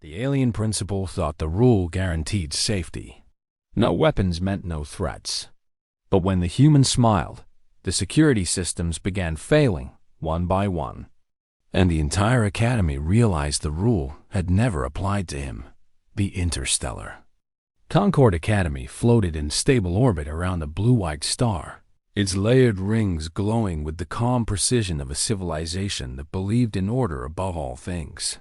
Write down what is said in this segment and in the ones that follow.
The alien principal thought the rule guaranteed safety. No weapons meant no threats. But when the human smiled, the security systems began failing one by one. And the entire academy realized the rule had never applied to him, the interstellar. Concord Academy floated in stable orbit around a blue-white star, its layered rings glowing with the calm precision of a civilization that believed in order above all things.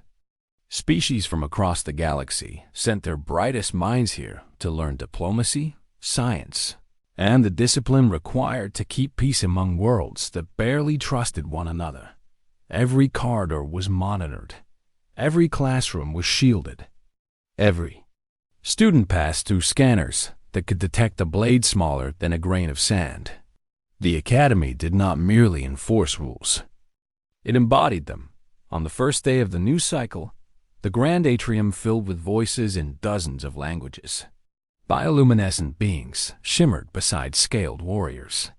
Species from across the galaxy sent their brightest minds here to learn diplomacy, science, and the discipline required to keep peace among worlds that barely trusted one another. Every corridor was monitored. Every classroom was shielded. Every student passed through scanners that could detect a blade smaller than a grain of sand. The academy did not merely enforce rules. It embodied them. On the first day of the new cycle, the grand atrium filled with voices in dozens of languages. Bioluminescent beings shimmered beside scaled warriors.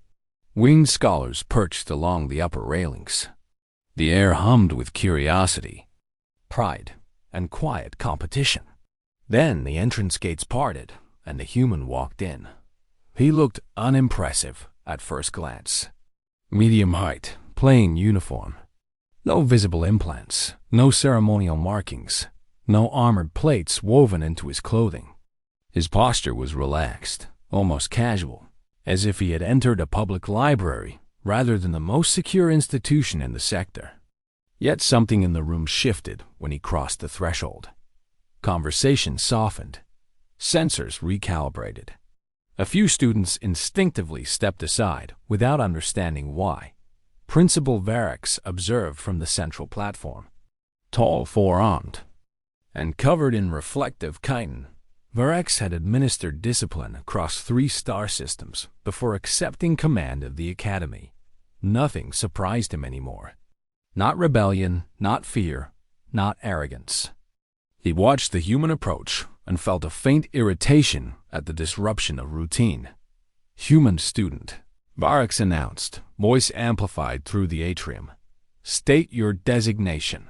Winged scholars perched along the upper railings. The air hummed with curiosity, pride, and quiet competition. Then the entrance gates parted, and the human walked in. He looked unimpressive at first glance. Medium height, plain uniform. No visible implants, no ceremonial markings, no armored plates woven into his clothing. His posture was relaxed, almost casual, as if he had entered a public library rather than the most secure institution in the sector. Yet something in the room shifted when he crossed the threshold. Conversation softened. Sensors recalibrated. A few students instinctively stepped aside without understanding why. Principal Varix observed from the central platform. Tall, four-armed, and covered in reflective chitin, Varix had administered discipline across 3 star systems before accepting command of the academy. Nothing surprised him anymore. Not rebellion, not fear, not arrogance. He watched the human approach and felt a faint irritation at the disruption of routine. "Human student," Varix announced, voice amplified through the atrium. "State your designation."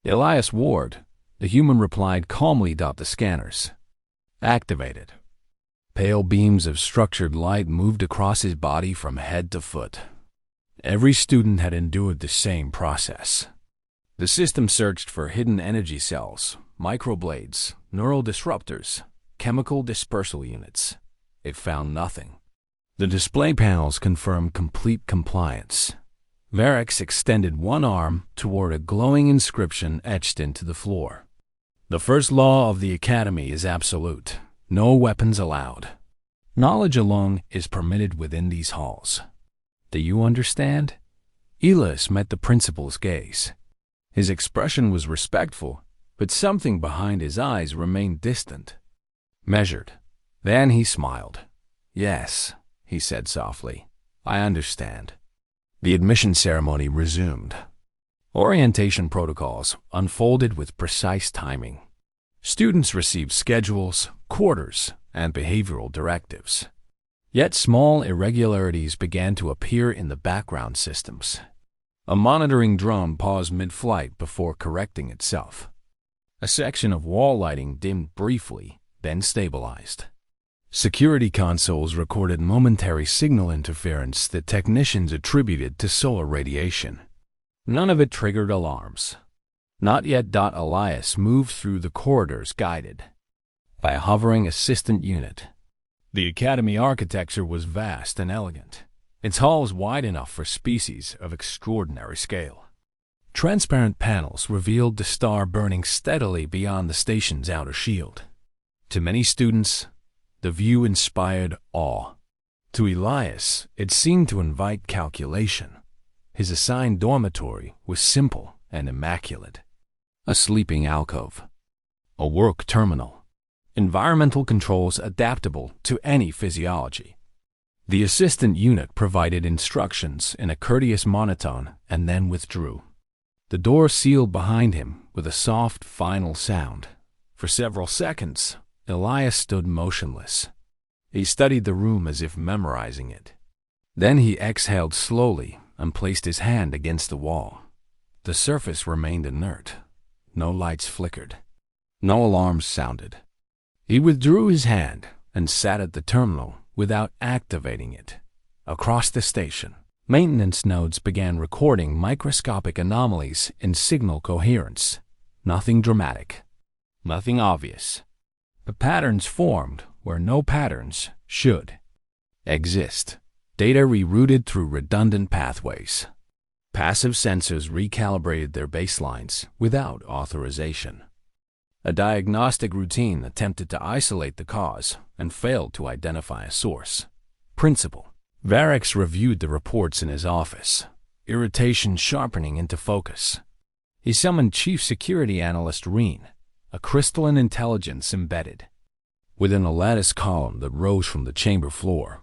Elias Ward, the human, replied calmly. The scanners activated. Pale beams of structured light moved across his body from head to foot. Every student had endured the same process. The system searched for hidden energy cells, microblades, neural disruptors, chemical dispersal units. It found nothing. The display panels confirmed complete compliance. Varix extended one arm toward a glowing inscription etched into the floor. "The first law of the academy is absolute. No weapons allowed. Knowledge alone is permitted within these halls. Do you understand?" Elias met the principal's gaze. His expression was respectful, but something behind his eyes remained distant, measured. Then he smiled. "Yes," he said softly, "I understand." The admission ceremony resumed. Orientation protocols unfolded with precise timing. Students received schedules, quarters, and behavioral directives. Yet small irregularities began to appear in the background systems. A monitoring drone paused mid-flight before correcting itself. A section of wall lighting dimmed briefly, then stabilized. Security consoles recorded momentary signal interference that technicians attributed to solar radiation. None of it triggered alarms. Not yet. Elias moved through the corridors guided by a hovering assistant unit. The academy architecture was vast and elegant, its halls wide enough for species of extraordinary scale. Transparent panels revealed the star burning steadily beyond the station's outer shield. To many students, the view inspired awe. To Elias, it seemed to invite calculation. His assigned dormitory was simple and immaculate. A sleeping alcove, a work terminal, environmental controls adaptable to any physiology. The assistant unit provided instructions in a courteous monotone and then withdrew. The door sealed behind him with a soft, final sound. For several seconds, Elias stood motionless. He studied the room as if memorizing it. Then he exhaled slowly and placed his hand against the wall. The surface remained inert. No lights flickered. No alarms sounded. He withdrew his hand and sat at the terminal without activating it. Across the station, maintenance nodes began recording microscopic anomalies in signal coherence. Nothing dramatic, nothing obvious. But patterns formed where no patterns should exist. Data rerouted through redundant pathways. Passive sensors recalibrated their baselines without authorization. A diagnostic routine attempted to isolate the cause and failed to identify a source. Principal Varix reviewed the reports in his office, irritation sharpening into focus. He summoned Chief Security Analyst Reen, a crystalline intelligence embedded within a lattice column that rose from the chamber floor.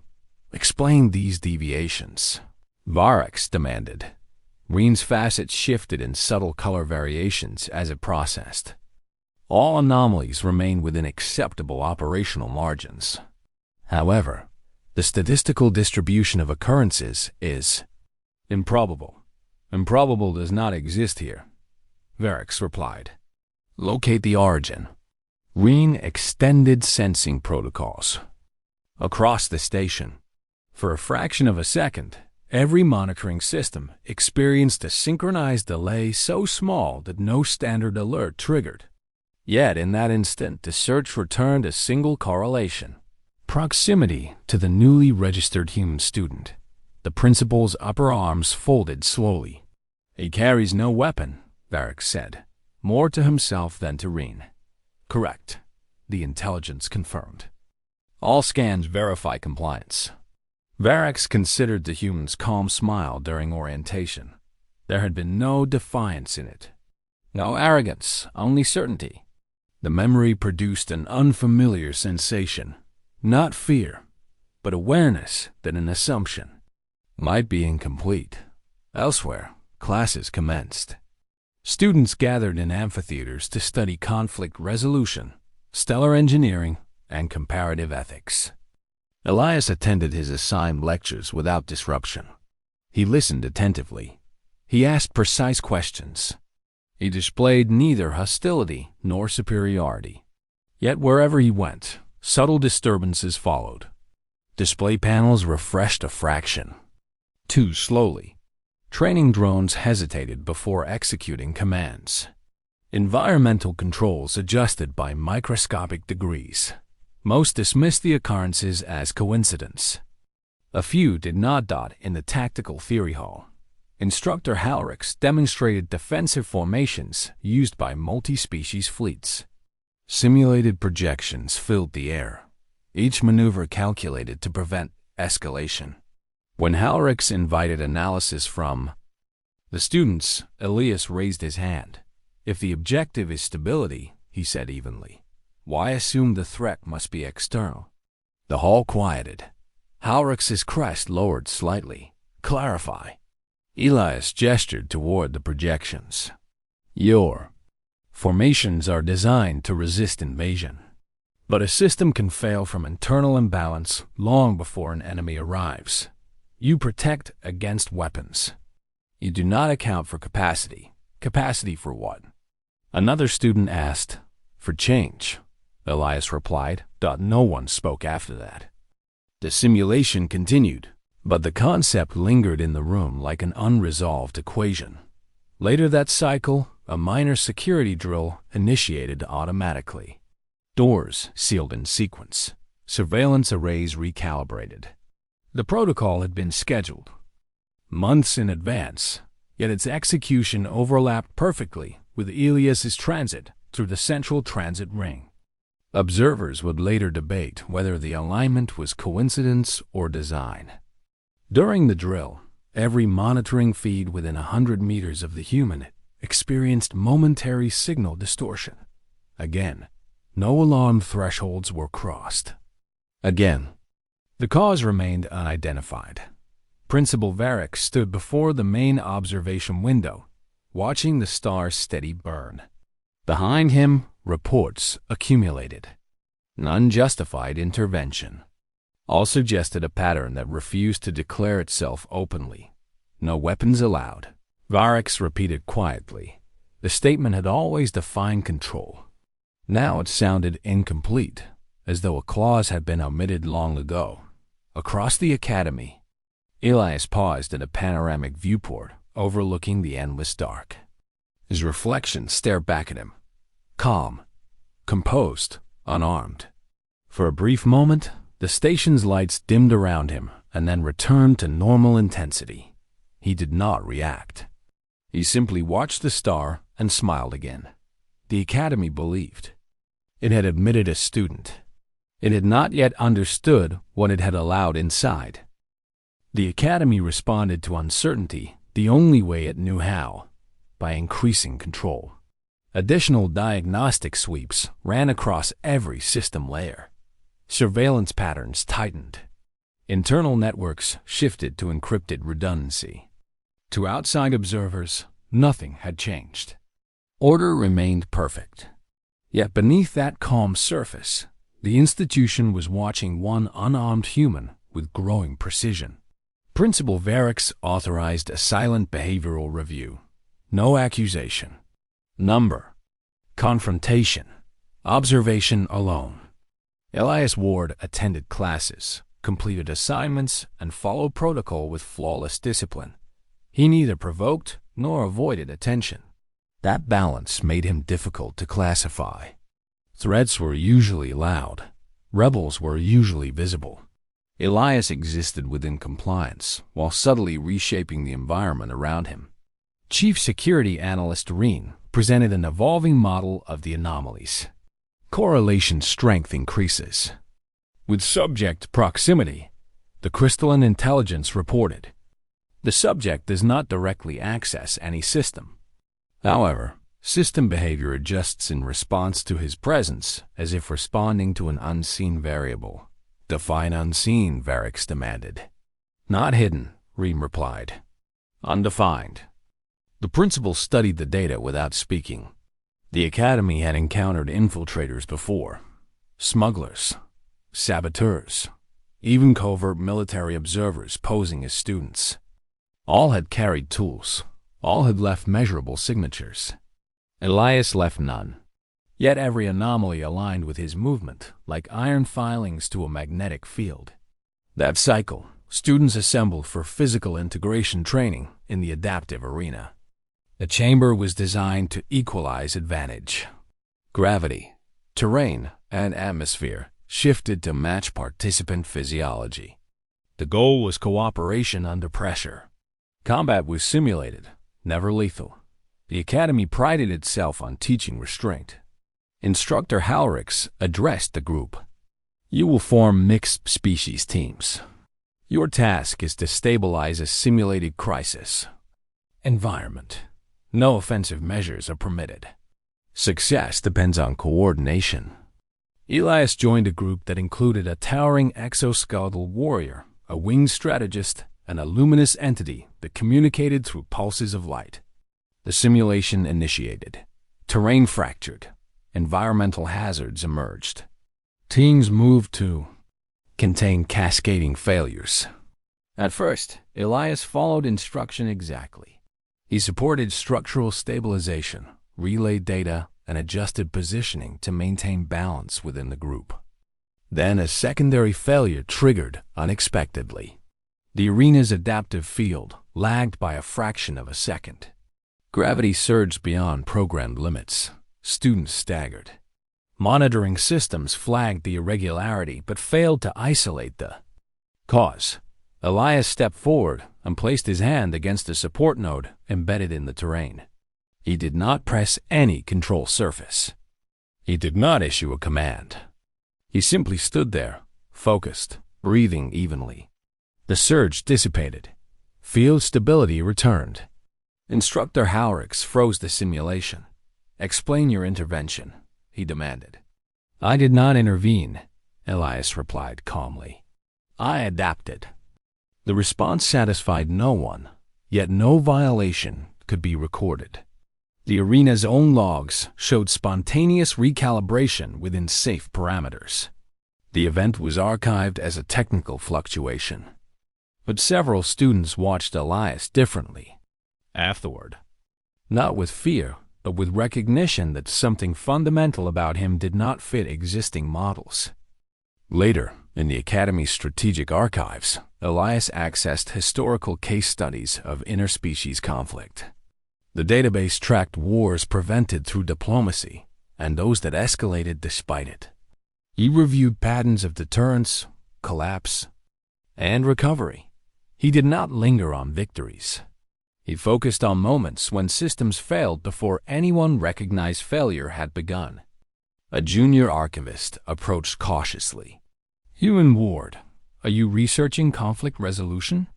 Explain these deviations, Varix demanded. Reen's facets shifted in subtle color variations as it processed. All anomalies remain within acceptable operational margins. However, the statistical distribution of occurrences is improbable. Improbable does not exist here, Varix replied. Locate the origin. Reen extended sensing protocols across the station. For a fraction of a second, every monitoring system experienced a synchronized delay so small that no standard alert triggered. Yet in that instant, the search returned a single correlation. Proximity to the newly registered human student. The principal's upper arms folded slowly. He carries no weapon, Varix said, more to himself than to Reen. Correct, the intelligence confirmed. All scans verify compliance. Varix considered the human's calm smile during orientation. There had been no defiance in it. No arrogance, only certainty. The memory produced an unfamiliar sensation. Not fear, but awareness that an assumption might be incomplete. Elsewhere, classes commenced. Students gathered in amphitheaters to study conflict resolution, stellar engineering, and comparative ethics. Elias attended his assigned lectures without disruption. He listened attentively. He asked precise questions. He displayed neither hostility nor superiority. Yet wherever he went, subtle disturbances followed. Display panels refreshed a fraction. Too slowly. Training drones hesitated before executing commands. Environmental controls adjusted by microscopic degrees. Most dismissed the occurrences as coincidence. A few did not dot in the tactical theory hall. Instructor Halrix demonstrated defensive formations used by multi-species fleets. Simulated projections filled the air, each maneuver calculated to prevent escalation. When Halrix invited analysis from the students, Elias raised his hand. If the objective is stability, he said evenly, why assume the threat must be external? The hall quieted. Halrix's crest lowered slightly. Clarify. Elias gestured toward the projections. Your formations are designed to resist invasion. But a system can fail from internal imbalance long before an enemy arrives. You protect against weapons. You do not account for capacity. Capacity for what? Another student asked. For change, Elias replied. No one spoke after that. The simulation continued, but the concept lingered in the room like an unresolved equation. Later that cycle, a minor security drill initiated automatically. Doors sealed in sequence. Surveillance arrays recalibrated. The protocol had been scheduled months in advance, yet its execution overlapped perfectly with Elias's transit through the central transit ring. Observers would later debate whether the alignment was coincidence or design. During the drill, every monitoring feed within 100 meters of the human experienced momentary signal distortion. Again, no alarm thresholds were crossed. Again, the cause remained unidentified. Principal Varix stood before the main observation window, watching the stars steady burn. Behind him, reports accumulated. Unjustified intervention. All suggested a pattern that refused to declare itself openly. No weapons allowed. Varix repeated quietly. The statement had always defined control. Now it sounded incomplete, as though a clause had been omitted long ago. Across the academy, Elias paused at a panoramic viewport overlooking the endless dark. His reflection stared back at him, calm, composed, unarmed. For a brief moment, the station's lights dimmed around him and then returned to normal intensity. He did not react. He simply watched the star and smiled again. The academy believed. It had admitted a student. It had not yet understood what it had allowed inside. The academy responded to uncertainty the only way it knew how, by increasing control. Additional diagnostic sweeps ran across every system layer. Surveillance patterns tightened. Internal networks shifted to encrypted redundancy. To outside observers, nothing had changed. Order remained perfect. Yet beneath that calm surface, the institution was watching one unarmed human with growing precision. Principal Variks authorized a silent behavioral review. No accusation. Number. Confrontation. Observation alone. Elias Ward attended classes, completed assignments, and followed protocol with flawless discipline. He neither provoked nor avoided attention. That balance made him difficult to classify. Threats were usually loud. Rebels were usually visible. Elias existed within compliance, while subtly reshaping the environment around him. Chief Security Analyst Reen presented an evolving model of the anomalies. Correlation strength increases. With subject proximity, the crystalline intelligence reported. The subject does not directly access any system. However, system behavior adjusts in response to his presence, as if responding to an unseen variable. Define unseen, Variks demanded. Not hidden, Reen replied. Undefined. The principal studied the data without speaking. The academy had encountered infiltrators before. Smugglers, saboteurs, even covert military observers posing as students. All had carried tools. All had left measurable signatures. Elias left none. Yet every anomaly aligned with his movement, like iron filings to a magnetic field. That cycle, students assembled for physical integration training in the adaptive arena. The chamber was designed to equalize advantage. Gravity, terrain, and atmosphere shifted to match participant physiology. The goal was cooperation under pressure. Combat was simulated, never lethal. The academy prided itself on teaching restraint. Instructor Halriks addressed the group. You will form mixed species teams. Your task is to stabilize a simulated crisis environment. No offensive measures are permitted. Success depends on coordination. Elias joined a group that included a towering exoskeletal warrior, a winged strategist, and a luminous entity that communicated through pulses of light. The simulation initiated. Terrain fractured. Environmental hazards emerged. Teams moved to contain cascading failures. At first, Elias followed instruction exactly. He supported structural stabilization, relayed data, and adjusted positioning to maintain balance within the group. Then a secondary failure triggered unexpectedly. The arena's adaptive field lagged by a fraction of a second. Gravity surged beyond programmed limits. Students staggered. Monitoring systems flagged the irregularity but failed to isolate the cause. Elias stepped forward and placed his hand against a support node embedded in the terrain. He did not press any control surface. He did not issue a command. He simply stood there, focused, breathing evenly. The surge dissipated. Field stability returned. Instructor Halriks froze the simulation. Explain your intervention, he demanded. I did not intervene, Elias replied calmly. I adapted. The response satisfied no one, yet no violation could be recorded. The arena's own logs showed spontaneous recalibration within safe parameters. The event was archived as a technical fluctuation. But several students watched Elias differently. Afterward, not with fear, but with recognition that something fundamental about him did not fit existing models. Later, in the Academy's strategic archives, Elias accessed historical case studies of interspecies conflict. The database tracked wars prevented through diplomacy and those that escalated despite it. He reviewed patterns of deterrence, collapse, and recovery. He did not linger on victories. He focused on moments when systems failed before anyone recognized failure had begun. A junior archivist approached cautiously. "Human Ward, are you researching conflict resolution?"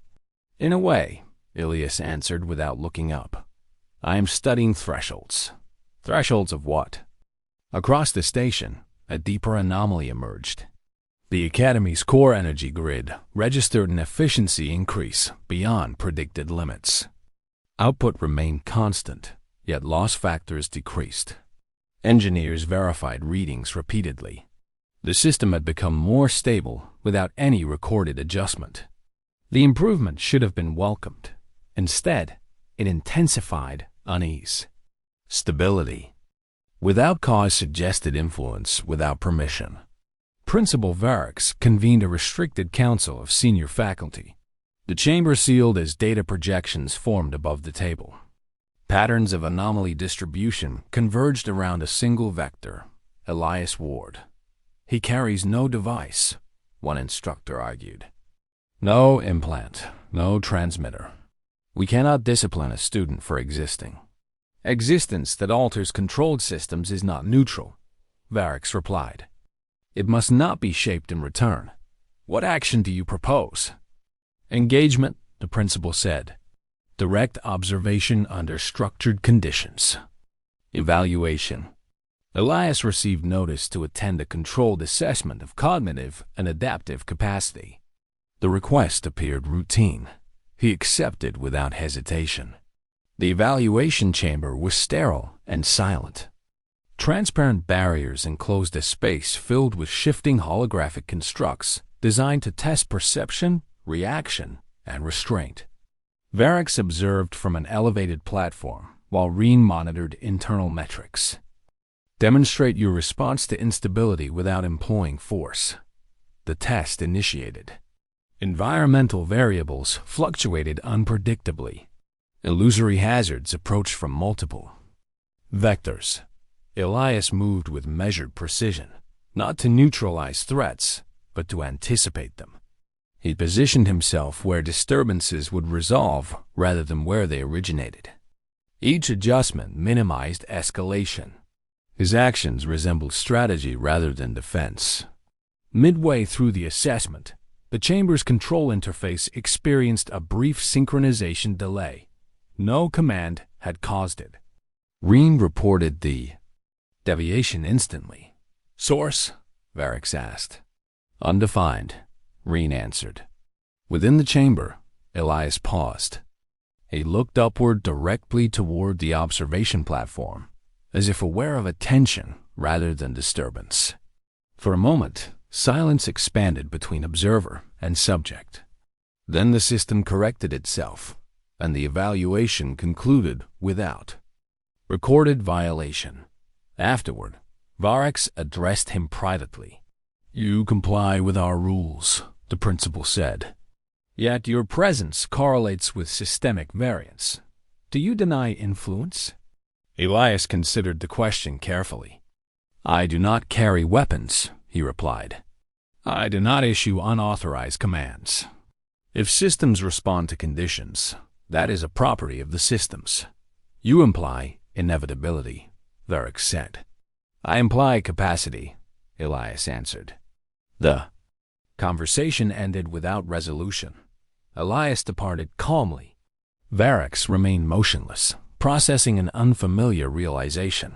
"In a way," Ilias answered without looking up. "I am studying thresholds." "Thresholds of what?" Across the station, a deeper anomaly emerged. The Academy's core energy grid registered an efficiency increase beyond predicted limits. Output remained constant, yet loss factors decreased. Engineers verified readings repeatedly. The system had become more stable without any recorded adjustment. The improvement should have been welcomed. Instead, it intensified unease. Stability. Without cause suggested influence without permission. Principal Varix convened a restricted council of senior faculty. The chamber sealed as data projections formed above the table. Patterns of anomaly distribution converged around a single vector, Elias Ward. "He carries no device," one instructor argued. "No implant, no transmitter. We cannot discipline a student for existing." "Existence that alters controlled systems is not neutral," Varix replied. "It must not be shaped in return. What action do you propose?" "Engagement," the principal said. "Direct observation under structured conditions." Evaluation. Elias received notice to attend a controlled assessment of cognitive and adaptive capacity. The request appeared routine. He accepted without hesitation. The evaluation chamber was sterile and silent. Transparent barriers enclosed a space filled with shifting holographic constructs designed to test perception, reaction, and restraint. Varix observed from an elevated platform, while Reen monitored internal metrics. "Demonstrate your response to instability without employing force." The test initiated. Environmental variables fluctuated unpredictably. Illusory hazards approached from multiple vectors. Elias moved with measured precision, not to neutralize threats, but to anticipate them. He positioned himself where disturbances would resolve rather than where they originated. Each adjustment minimized escalation. His actions resembled strategy rather than defense. Midway through the assessment, the chamber's control interface experienced a brief synchronization delay. No command had caused it. Reen reported the deviation instantly. "Source?" Varix asked. "Undefined," Reen answered. Within the chamber, Elias paused. He looked upward directly toward the observation platform, as if aware of attention rather than disturbance. For a moment, silence expanded between observer and subject. Then the system corrected itself, and the evaluation concluded without recorded violation. Afterward, Varix addressed him privately. "You comply with our rules," the principal said. "Yet your presence correlates with systemic variance. Do you deny influence?" Elias considered the question carefully. "I do not carry weapons," he replied. "I do not issue unauthorized commands. If systems respond to conditions, that is a property of the systems. You imply inevitability," Varix said. "I imply capacity," Elias answered. The conversation ended without resolution. Elias departed calmly. Varix remained motionless, processing an unfamiliar realization.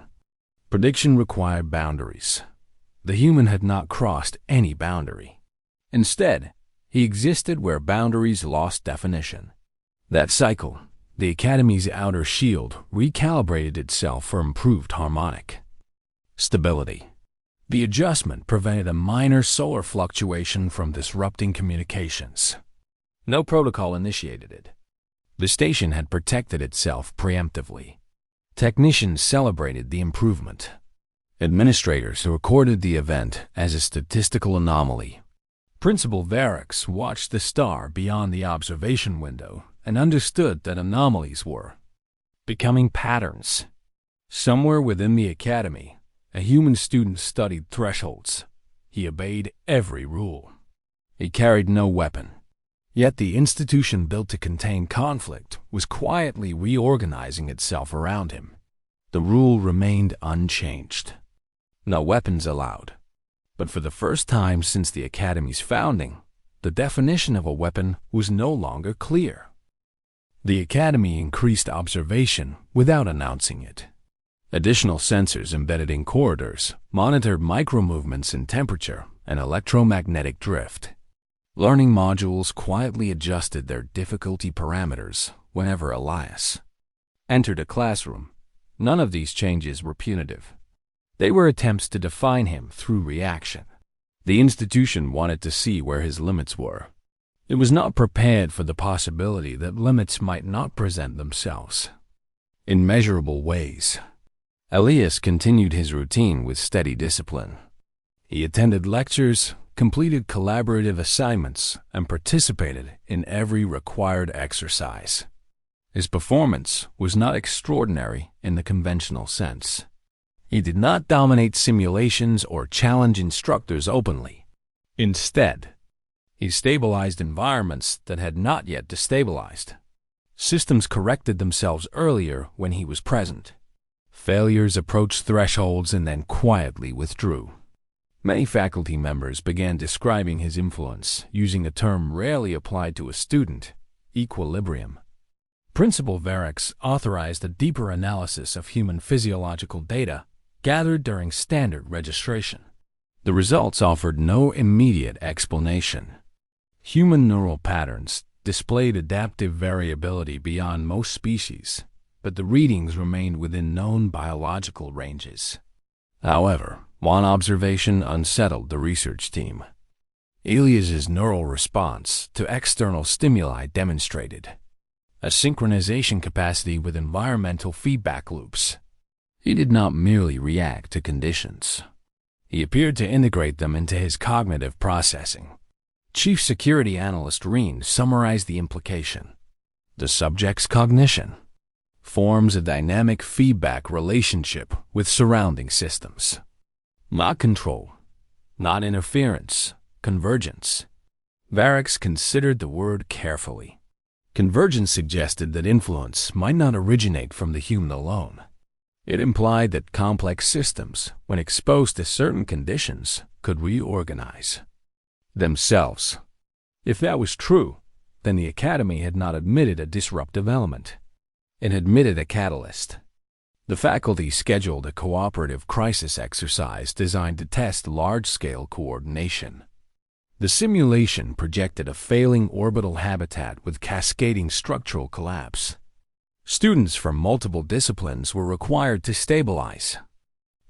Prediction required boundaries. The human had not crossed any boundary. Instead, he existed where boundaries lost definition. That cycle, the Academy's outer shield recalibrated itself for improved harmonic stability. The adjustment prevented a minor solar fluctuation from disrupting communications. No protocol initiated it. The station had protected itself preemptively. Technicians celebrated the improvement. Administrators recorded the event as a statistical anomaly. Principal Varix watched the star beyond the observation window and understood that anomalies were becoming patterns. Somewhere within the academy, a human student studied thresholds. He obeyed every rule. He carried no weapon. Yet the institution built to contain conflict was quietly reorganizing itself around him. The rule remained unchanged. No weapons allowed. But for the first time since the Academy's founding, the definition of a weapon was no longer clear. The Academy increased observation without announcing it. Additional sensors embedded in corridors monitored micromovements in temperature and electromagnetic drift. Learning modules quietly adjusted their difficulty parameters whenever Elias entered a classroom. None of these changes were punitive. They were attempts to define him through reaction. The institution wanted to see where his limits were. It was not prepared for the possibility that limits might not present themselves in measurable ways. Elias continued his routine with steady discipline. He attended lectures, completed collaborative assignments, and participated in every required exercise. His performance was not extraordinary in the conventional sense. He did not dominate simulations or challenge instructors openly. Instead, he stabilized environments that had not yet destabilized. Systems corrected themselves earlier when he was present. Failures approached thresholds and then quietly withdrew. Many faculty members began describing his influence using a term rarely applied to a student: equilibrium. Principal Varix authorized a deeper analysis of human physiological data gathered during standard registration. The results offered no immediate explanation. Human neural patterns displayed adaptive variability beyond most species, but the readings remained within known biological ranges. However, one observation unsettled the research team. Elias's neural response to external stimuli demonstrated a synchronization capacity with environmental feedback loops. He did not merely react to conditions. He appeared to integrate them into his cognitive processing. Chief Security Analyst Reen summarized the implication. The subject's cognition forms a dynamic feedback relationship with surrounding systems. Not control, not interference, convergence. Varix considered the word carefully. Convergence suggested that influence might not originate from the human alone. It implied that complex systems, when exposed to certain conditions, could reorganize themselves. If that was true, then the Academy had not admitted a disruptive element. It admitted a catalyst. The faculty scheduled a cooperative crisis exercise designed to test large-scale coordination. The simulation projected a failing orbital habitat with cascading structural collapse. Students from multiple disciplines were required to stabilize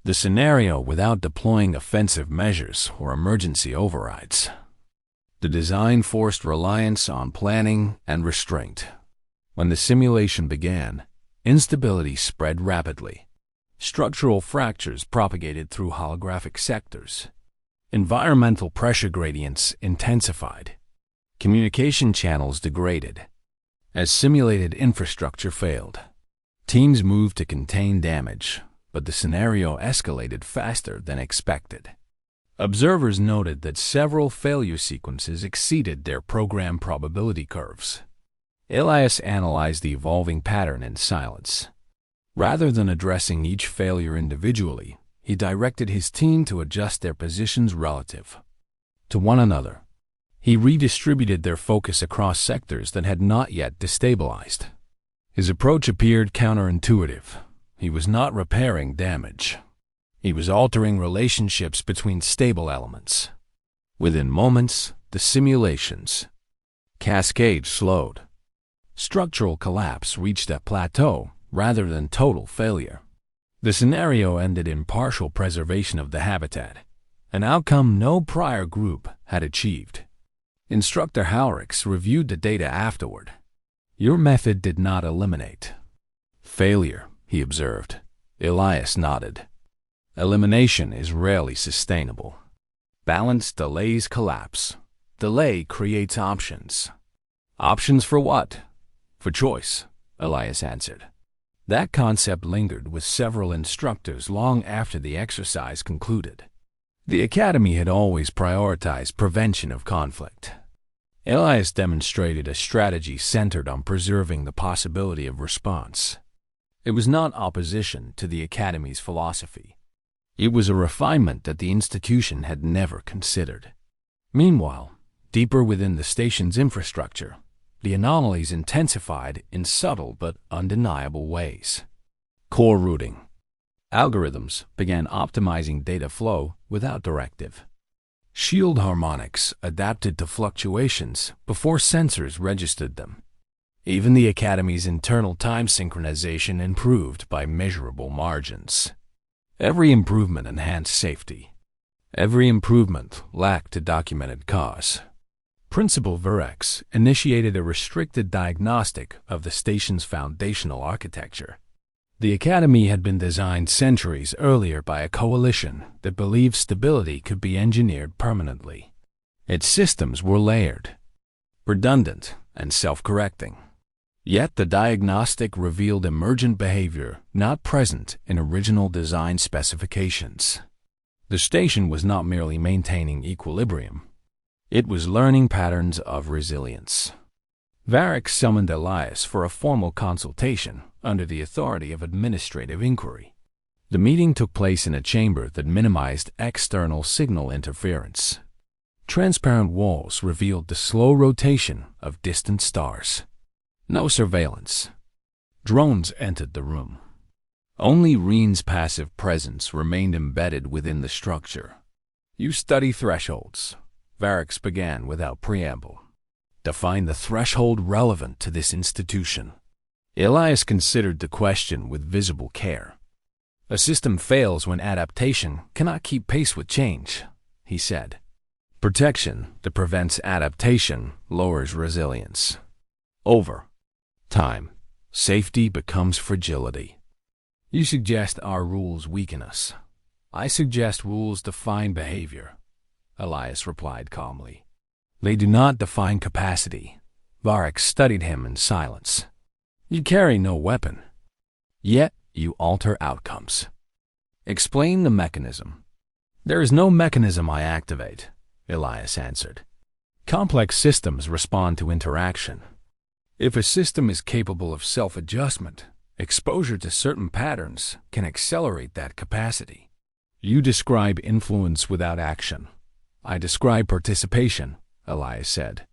the scenario without deploying offensive measures or emergency overrides. The design forced reliance on planning and restraint. When the simulation began, instability spread rapidly. Structural fractures propagated through holographic sectors. Environmental pressure gradients intensified. Communication channels degraded. As simulated infrastructure failed, teams moved to contain damage, but the scenario escalated faster than expected. Observers noted that several failure sequences exceeded their program probability curves. Elias analyzed the evolving pattern in silence. Rather than addressing each failure individually, he directed his team to adjust their positions relative to one another. He redistributed their focus across sectors that had not yet destabilized. His approach appeared counterintuitive. He was not repairing damage. He was altering relationships between stable elements. Within moments, the simulations cascade slowed. Structural collapse reached a plateau rather than total failure. The scenario ended in partial preservation of the habitat, an outcome no prior group had achieved. Instructor Halrix reviewed the data afterward. Your method did not eliminate failure, he observed. Elias nodded. Elimination is rarely sustainable. Balance delays collapse. Delay creates options. Options for what? For choice, Elias answered. That concept lingered with several instructors long after the exercise concluded. The Academy had always prioritized prevention of conflict. Elias demonstrated a strategy centered on preserving the possibility of response. It was not opposition to the Academy's philosophy. It was a refinement that the institution had never considered. Meanwhile, deeper within the station's infrastructure, the anomalies intensified in subtle but undeniable ways. Core routing. Algorithms began optimizing data flow without directive. Shield harmonics adapted to fluctuations before sensors registered them. Even the Academy's internal time synchronization improved by measurable margins. Every improvement enhanced safety. Every improvement lacked a documented cause. Principal Virex initiated a restricted diagnostic of the station's foundational architecture. The Academy had been designed centuries earlier by a coalition that believed stability could be engineered permanently. Its systems were layered, redundant, and self-correcting. Yet the diagnostic revealed emergent behavior not present in original design specifications. The station was not merely maintaining equilibrium. It was learning patterns of resilience. Varick summoned Elias for a formal consultation under the authority of administrative inquiry. The meeting took place in a chamber that minimized external signal interference. Transparent walls revealed the slow rotation of distant stars. No surveillance. Drones entered the room. Only Reen's passive presence remained embedded within the structure. You study thresholds, Varick began without preamble. Define the threshold relevant to this institution. Elias considered the question with visible care. A system fails when adaptation cannot keep pace with change, he said. Protection that prevents adaptation lowers resilience. Over time, safety becomes fragility. You suggest our rules weaken us. I suggest rules define behavior, Elias replied calmly. They do not define capacity. Varick studied him in silence. You carry no weapon, yet you alter outcomes. Explain the mechanism. There is no mechanism I activate, Elias answered. Complex systems respond to interaction. If a system is capable of self-adjustment, exposure to certain patterns can accelerate that capacity. You describe influence without action. I describe participation, Elias said.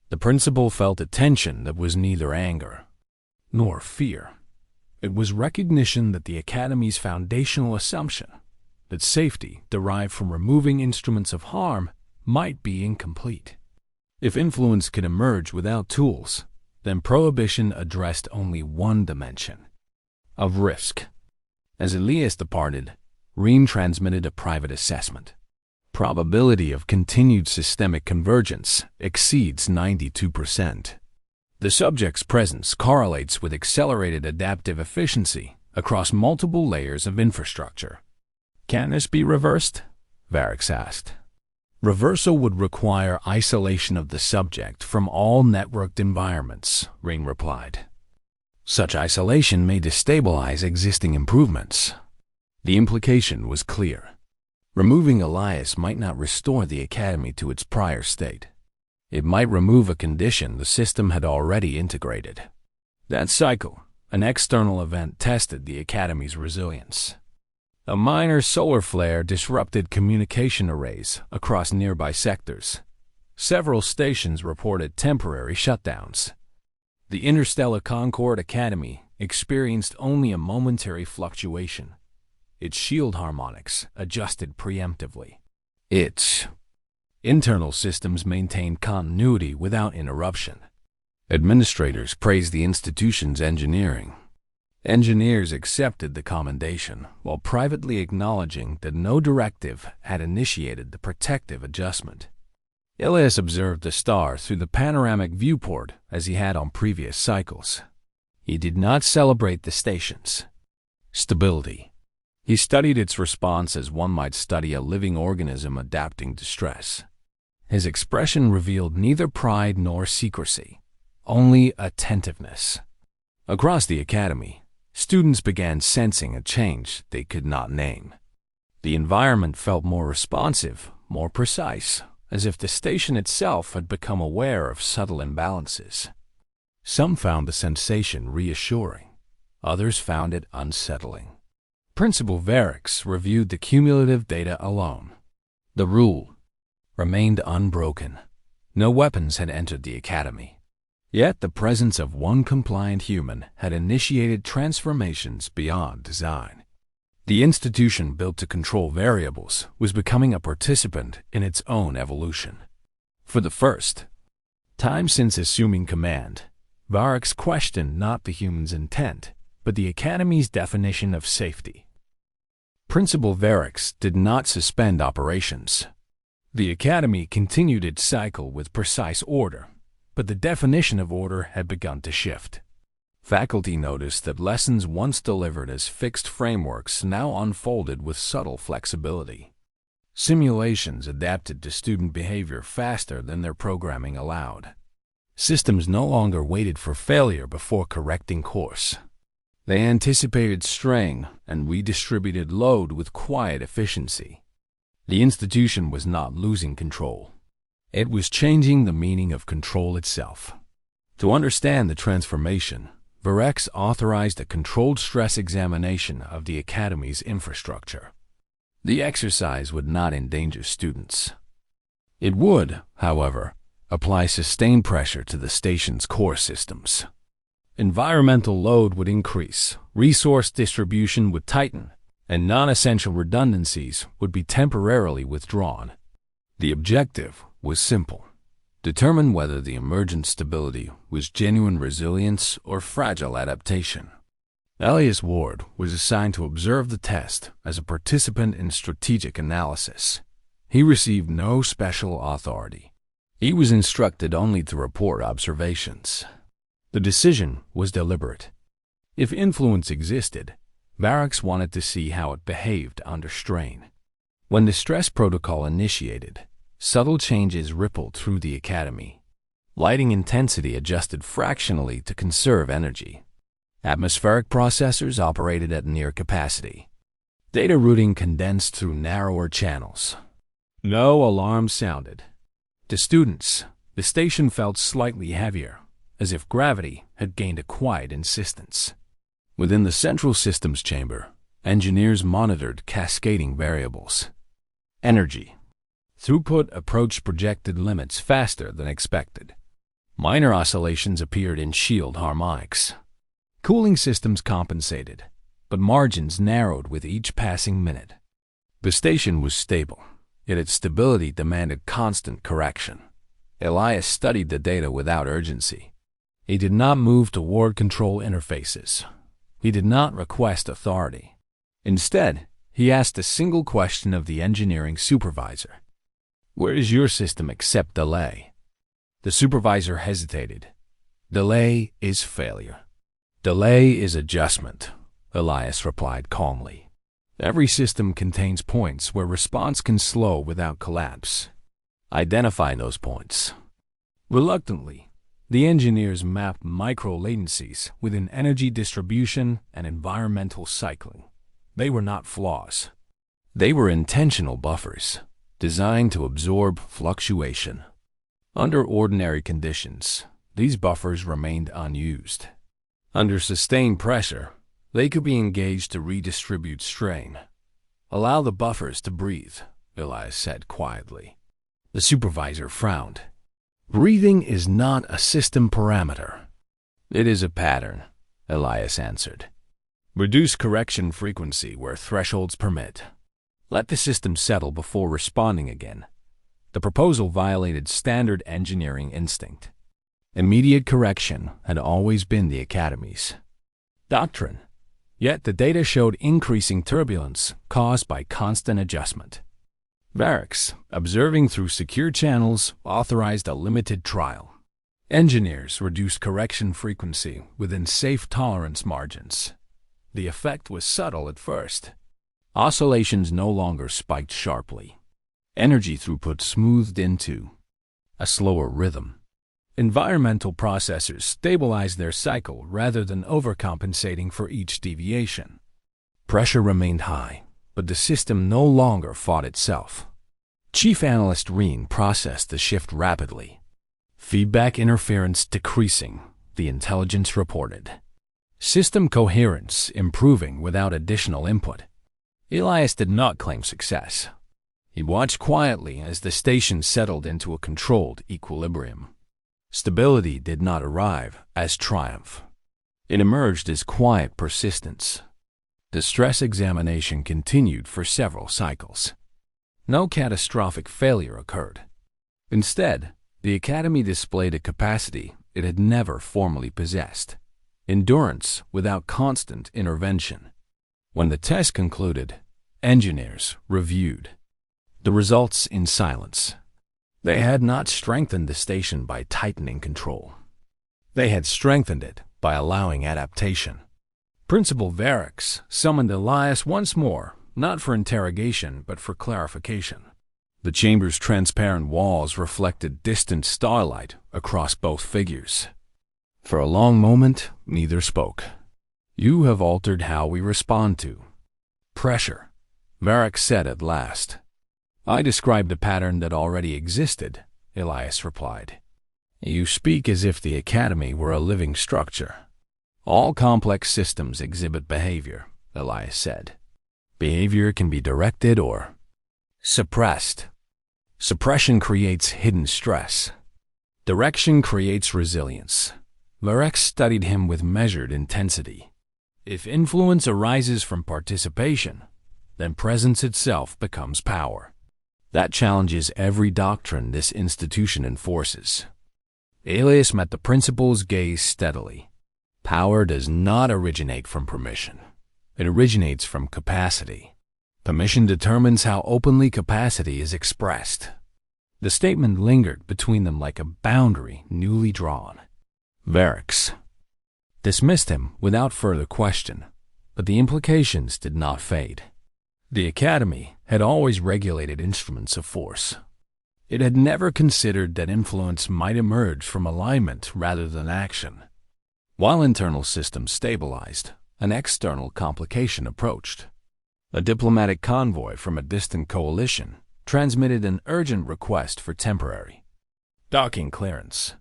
The principal felt a tension that was neither anger nor fear. It was recognition that the Academy's foundational assumption, that safety derived from removing instruments of harm, might be incomplete. If influence could emerge without tools, then prohibition addressed only one dimension, of risk. As Elias departed, Reen transmitted a private assessment. Probability of continued systemic convergence exceeds 92%. The subject's presence correlates with accelerated adaptive efficiency across multiple layers of infrastructure. Can this be reversed? Varick asked. Reversal would require isolation of the subject from all networked environments, Reen replied. Such isolation may destabilize existing improvements. The implication was clear. Removing Elias might not restore the Academy to its prior state. It might remove a condition the system had already integrated. That cycle, an external event, tested the Academy's resilience. A minor solar flare disrupted communication arrays across nearby sectors. Several stations reported temporary shutdowns. The Interstellar Concord Academy experienced only a momentary fluctuation. Its shield harmonics adjusted preemptively. Its internal systems maintained continuity without interruption. Administrators praised the institution's engineering. Engineers accepted the commendation while privately acknowledging that no directive had initiated the protective adjustment. Elias observed the star through the panoramic viewport as he had on previous cycles. He did not celebrate the stations. Stability. He studied its response as one might study a living organism adapting to stress. His expression revealed neither pride nor secrecy, only attentiveness. Across the academy, students began sensing a change they could not name. The environment felt more responsive, more precise, as if the station itself had become aware of subtle imbalances. Some found the sensation reassuring, others found it unsettling. Principal Varix reviewed the cumulative data alone. The rule remained unbroken. No weapons had entered the academy. Yet the presence of one compliant human had initiated transformations beyond design. The institution built to control variables was becoming a participant in its own evolution. For the first time since assuming command, Varix questioned not the human's intent, but the Academy's definition of safety. Principal Varix did not suspend operations. The Academy continued its cycle with precise order, but the definition of order had begun to shift. Faculty noticed that lessons once delivered as fixed frameworks now unfolded with subtle flexibility. Simulations adapted to student behavior faster than their programming allowed. Systems no longer waited for failure before correcting course. They anticipated strain and redistributed load with quiet efficiency. The institution was not losing control. It was changing the meaning of control itself. To understand the transformation, Varix authorized a controlled stress examination of the Academy's infrastructure. The exercise would not endanger students. It would, however, apply sustained pressure to the station's core systems. Environmental load would increase, resource distribution would tighten, and non-essential redundancies would be temporarily withdrawn. The objective was simple: determine whether the emergent stability was genuine resilience or fragile adaptation. Elias Ward was assigned to observe the test as a participant in strategic analysis. He received no special authority. He was instructed only to report observations. The decision was deliberate. If influence existed, Varix wanted to see how it behaved under strain. When the stress protocol initiated, subtle changes rippled through the Academy. Lighting intensity adjusted fractionally to conserve energy. Atmospheric processors operated at near capacity. Data routing condensed through narrower channels. No alarm sounded. To students, the station felt slightly heavier, as if gravity had gained a quiet insistence. Within the central systems chamber, engineers monitored cascading variables. Energy. Throughput approached projected limits faster than expected. Minor oscillations appeared in shield harmonics. Cooling systems compensated, but margins narrowed with each passing minute. The station was stable, yet its stability demanded constant correction. Elias studied the data without urgency. He did not move toward control interfaces. He did not request authority. Instead, he asked a single question of the engineering supervisor. "Where does your system accept delay?" The supervisor hesitated. "Delay is failure." "Delay is adjustment," Elias replied calmly. "Every system contains points where response can slow without collapse. Identify those points." Reluctantly, the engineers mapped micro-latencies within energy distribution and environmental cycling. They were not flaws. They were intentional buffers, designed to absorb fluctuation. Under ordinary conditions, these buffers remained unused. Under sustained pressure, they could be engaged to redistribute strain. "Allow the buffers to breathe," Elias said quietly. The supervisor frowned. "Breathing is not a system parameter." "It is a pattern," Elias answered. "Reduce correction frequency where thresholds permit. Let the system settle before responding again." The proposal violated standard engineering instinct. Immediate correction had always been the Academy's doctrine, yet the data showed increasing turbulence caused by constant adjustment. Varix, observing through secure channels, authorized a limited trial. Engineers reduced correction frequency within safe tolerance margins. The effect was subtle at first. Oscillations no longer spiked sharply. Energy throughput smoothed into a slower rhythm. Environmental processors stabilized their cycle rather than overcompensating for each deviation. Pressure remained high, but the system no longer fought itself. Chief Analyst Reen processed the shift rapidly. Feedback interference decreasing, the intelligence reported. System coherence improving without additional input. Elias did not claim success. He watched quietly as the station settled into a controlled equilibrium. Stability did not arrive as triumph. It emerged as quiet persistence. The stress examination continued for several cycles. No catastrophic failure occurred. Instead, the Academy displayed a capacity it had never formally possessed: endurance without constant intervention. When the test concluded, engineers reviewed the results in silence. They had not strengthened the station by tightening control. They had strengthened it by allowing adaptation. Principal Varix summoned Elias once more, not for interrogation but for clarification. The chamber's transparent walls reflected distant starlight across both figures. For a long moment, neither spoke. "You have altered how we respond to pressure," Varix said at last. "I described a pattern that already existed," Elias replied. "You speak as if the Academy were a living structure." "All complex systems exhibit behavior," Elias said. "Behavior can be directed or suppressed. Suppression creates hidden stress. Direction creates resilience." Varix studied him with measured intensity. If influence arises from participation, then presence itself becomes power. That challenges every doctrine this institution enforces. Elias met the principal's gaze steadily. Power does not originate from permission. It originates from capacity. Permission determines how openly capacity is expressed. The statement lingered between them like a boundary newly drawn. Varix dismissed him without further question, but the implications did not fade. The Academy had always regulated instruments of force. It had never considered that influence might emerge from alignment rather than action. While internal systems stabilized, an external complication approached. A diplomatic convoy from a distant coalition transmitted an urgent request for temporary docking clearance.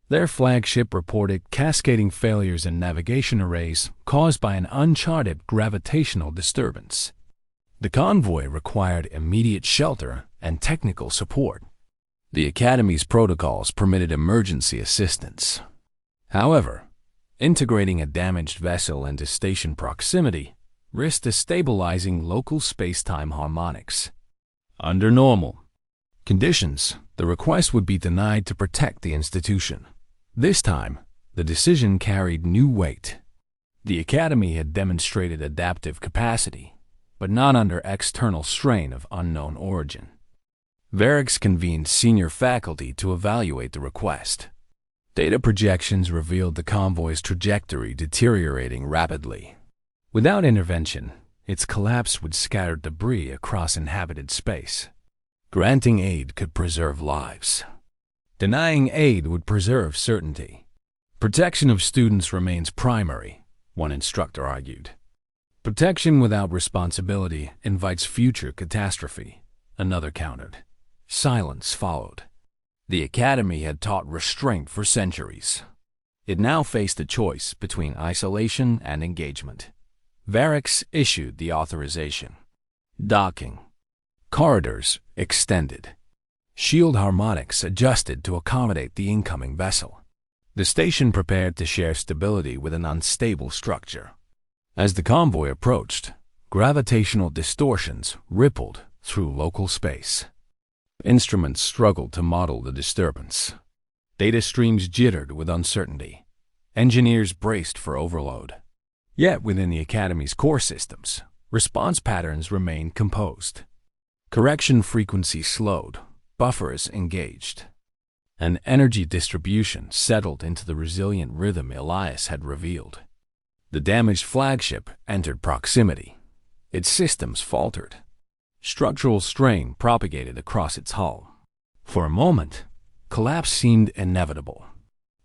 Their flagship reported cascading failures in navigation arrays caused by an uncharted gravitational disturbance. The convoy required immediate shelter and technical support. The Academy's protocols permitted emergency assistance. However, integrating a damaged vessel into station proximity risked destabilizing local space-time harmonics. Under normal conditions, the request would be denied to protect the institution. This time, the decision carried new weight. The Academy had demonstrated adaptive capacity, but not under external strain of unknown origin. Varix convened senior faculty to evaluate the request. Data projections revealed the convoy's trajectory deteriorating rapidly. Without intervention, its collapse would scatter debris across inhabited space. Granting aid could preserve lives. Denying aid would preserve certainty. Protection of students remains primary, one instructor argued. Protection without responsibility invites future catastrophe, another countered. Silence followed. The Academy had taught restraint for centuries. It now faced a choice between isolation and engagement. Varix issued the authorization. Docking. Corridors extended. Shield harmonics adjusted to accommodate the incoming vessel. The station prepared to share stability with an unstable structure. As the convoy approached, gravitational distortions rippled through local space. Instruments struggled to model the disturbance. Data streams jittered with uncertainty. Engineers braced for overload. Yet within the Academy's core systems, response patterns remained composed. Correction frequency slowed, buffers engaged. And energy distribution settled into the resilient rhythm Elias had revealed. The damaged flagship entered proximity. Its systems faltered. Structural strain propagated across its hull. For a moment, collapse seemed inevitable.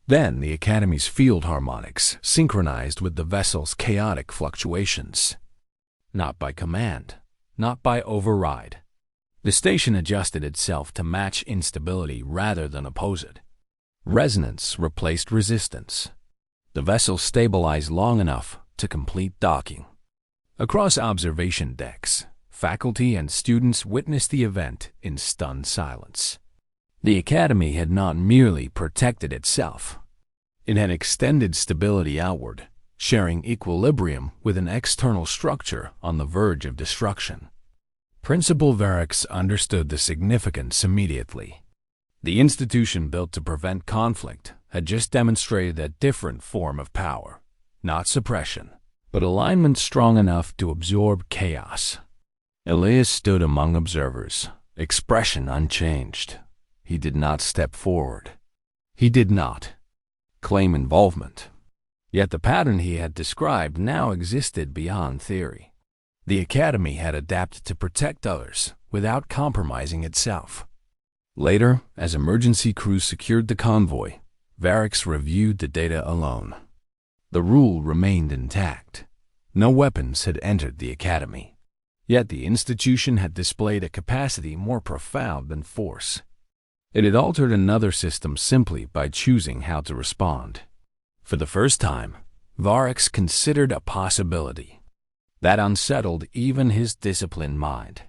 Then the Academy's field harmonics synchronized with the vessel's chaotic fluctuations. Not by command, not by override. The station adjusted itself to match instability rather than oppose it. Resonance replaced resistance. The vessel stabilized long enough to complete docking. Across observation decks, faculty and students witnessed the event in stunned silence. The Academy had not merely protected itself. It had extended stability outward, sharing equilibrium with an external structure on the verge of destruction. Principal Varix understood the significance immediately. The institution built to prevent conflict had just demonstrated a different form of power, not suppression, but alignment strong enough to absorb chaos. Elias stood among observers, expression unchanged. He did not step forward. He did not claim involvement. Yet the pattern he had described now existed beyond theory. The Academy had adapted to protect others without compromising itself. Later, as emergency crews secured the convoy, Varix reviewed the data alone. The rule remained intact. No weapons had entered the Academy. Yet the institution had displayed a capacity more profound than force. It had altered another system simply by choosing how to respond. For the first time, Varix considered a possibility that unsettled even his disciplined mind.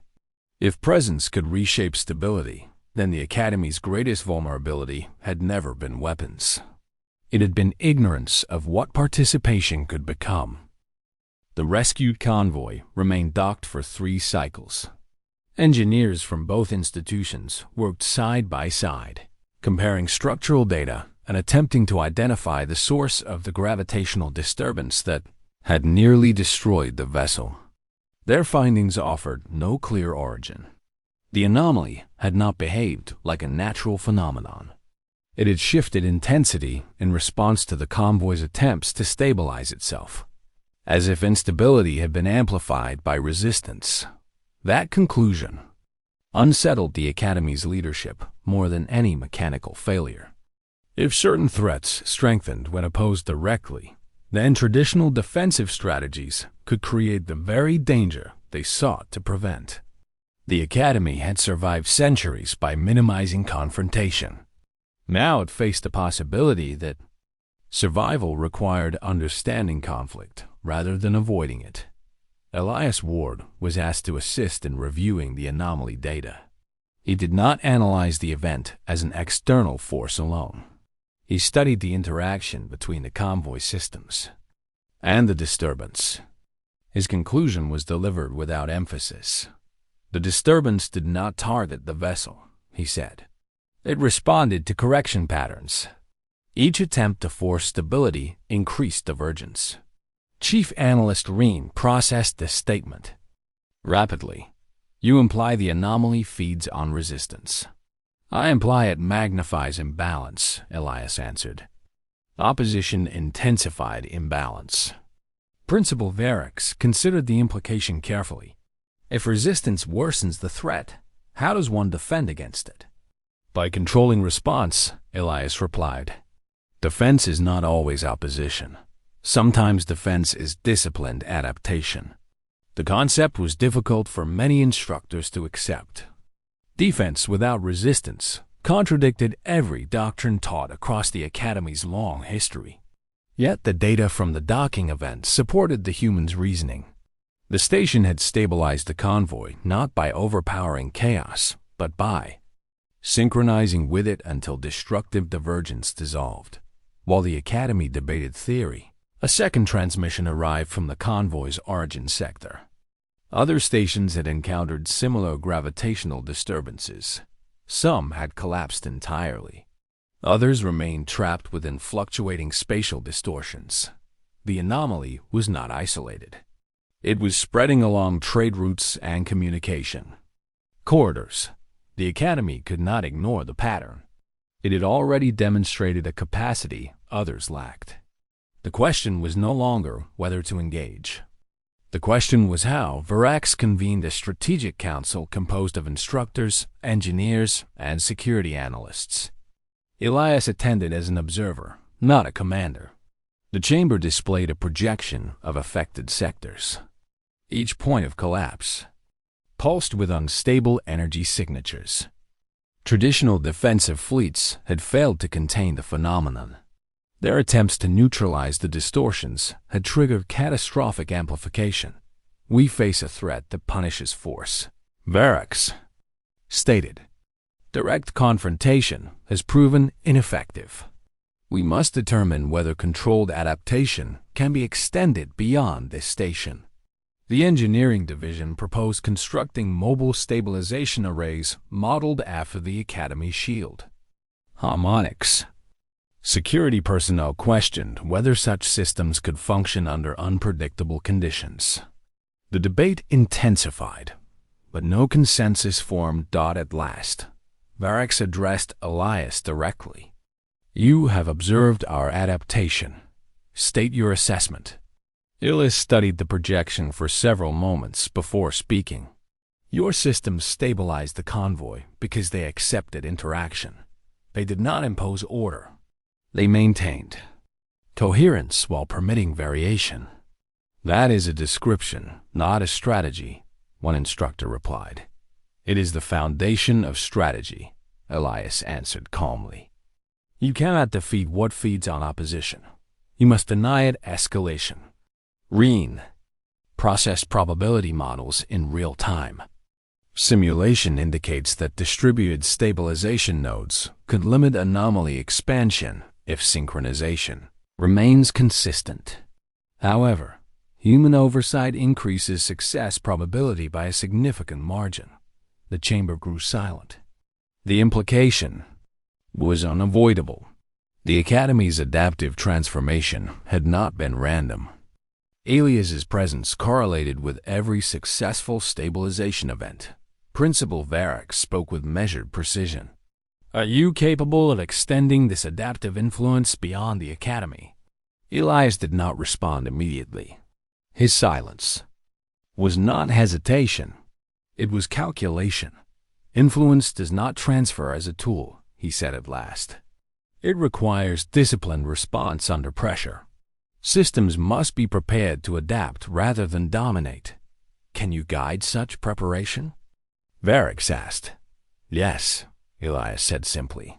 If presence could reshape stability, then the Academy's greatest vulnerability had never been weapons. It had been ignorance of what participation could become. The rescued convoy remained docked for 3 cycles. Engineers from both institutions worked side by side, comparing structural data and attempting to identify the source of the gravitational disturbance that had nearly destroyed the vessel. Their findings offered no clear origin. The anomaly had not behaved like a natural phenomenon. It had shifted intensity in response to the convoy's attempts to stabilize itself, as if instability had been amplified by resistance. That conclusion unsettled the Academy's leadership more than any mechanical failure. If certain threats strengthened when opposed directly, then traditional defensive strategies could create the very danger they sought to prevent. The Academy had survived centuries by minimizing confrontation. Now it faced the possibility that survival required understanding conflict rather than avoiding it. Elias Ward was asked to assist in reviewing the anomaly data. He did not analyze the event as an external force alone. He studied the interaction between the convoy systems and the disturbance. His conclusion was delivered without emphasis. The disturbance did not target the vessel, he said. It responded to correction patterns. Each attempt to force stability increased divergence. Chief Analyst Reen processed this statement. Rapidly, you imply the anomaly feeds on resistance. I imply it magnifies imbalance, Elias answered. Opposition intensified imbalance. Principal Varix considered the implication carefully. If resistance worsens the threat, how does one defend against it? By controlling response, Elias replied. Defense is not always opposition. Sometimes defense is disciplined adaptation. The concept was difficult for many instructors to accept. Defense without resistance contradicted every doctrine taught across the Academy's long history. Yet the data from the docking event supported the human's reasoning. The station had stabilized the convoy not by overpowering chaos, but by synchronizing with it until destructive divergence dissolved. While the Academy debated theory, a second transmission arrived from the convoy's origin sector. Other stations had encountered similar gravitational disturbances. Some had collapsed entirely. Others remained trapped within fluctuating spatial distortions. The anomaly was not isolated. It was spreading along trade routes and communication corridors. The Academy could not ignore the pattern. It had already demonstrated a capacity others lacked. The question was no longer whether to engage. The question was how. Varax convened a strategic council composed of instructors, engineers, and security analysts. Elias attended as an observer, not a commander. The chamber displayed a projection of affected sectors. Each point of collapse pulsed with unstable energy signatures. Traditional defensive fleets had failed to contain the phenomenon. Their attempts to neutralize the distortions had triggered catastrophic amplification. We face a threat that punishes force, Varax stated. Direct confrontation has proven ineffective. We must determine whether controlled adaptation can be extended beyond this station. The engineering division proposed constructing mobile stabilization arrays modeled after the Academy shield. Harmonics. Security personnel questioned whether such systems could function under unpredictable conditions. The debate intensified, but no consensus formed. At last, Varax addressed Elias directly. You have observed our adaptation. State your assessment. Elias studied the projection for several moments before speaking. Your systems stabilized the convoy because they accepted interaction. They did not impose order. They maintained coherence while permitting variation. That is a description, not a strategy, one instructor replied. It is the foundation of strategy, Elias answered calmly. You cannot defeat what feeds on opposition. You must deny it escalation. REIN. Process probability models in real time. Simulation indicates that distributed stabilization nodes could limit anomaly expansion if synchronization remains consistent. However, human oversight increases success probability by a significant margin. The chamber grew silent. The implication was unavoidable. The Academy's adaptive transformation had not been random. Elias's presence correlated with every successful stabilization event. Principal Varax spoke with measured precision. Are you capable of extending this adaptive influence beyond the Academy? Elias did not respond immediately. His silence was not hesitation. It was calculation. Influence does not transfer as a tool, he said at last. It requires disciplined response under pressure. Systems must be prepared to adapt rather than dominate. Can you guide such preparation? Varax asked. Yes, Elias said simply.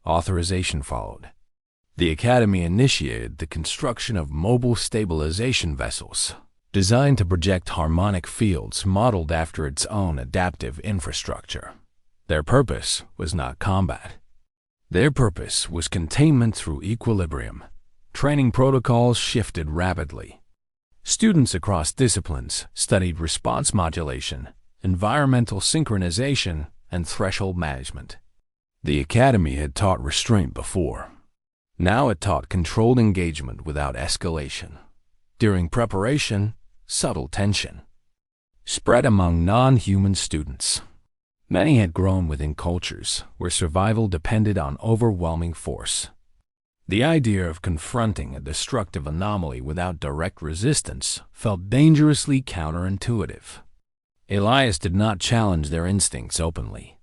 Authorization followed. The Academy initiated the construction of mobile stabilization vessels, designed to project harmonic fields modeled after its own adaptive infrastructure. Their purpose was not combat. Their purpose was containment through equilibrium. Training protocols shifted rapidly. Students across disciplines studied response modulation, environmental synchronization, and threshold management. The Academy had taught restraint before. Now it taught controlled engagement without escalation. During preparation, subtle tension spread among non-human students. Many had grown within cultures where survival depended on overwhelming force. The idea of confronting a destructive anomaly without direct resistance felt dangerously counterintuitive. Elias did not challenge their instincts openly.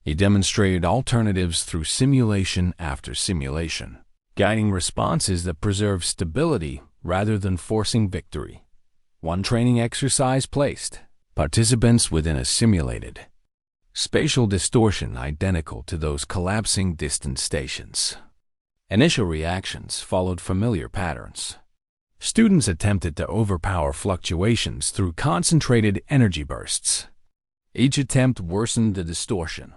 He demonstrated alternatives through simulation after simulation, guiding responses that preserve stability rather than forcing victory. One training exercise placed participants within a simulated spatial distortion identical to those collapsing distant stations. Initial reactions followed familiar patterns. Students attempted to overpower fluctuations through concentrated energy bursts. Each attempt worsened the distortion.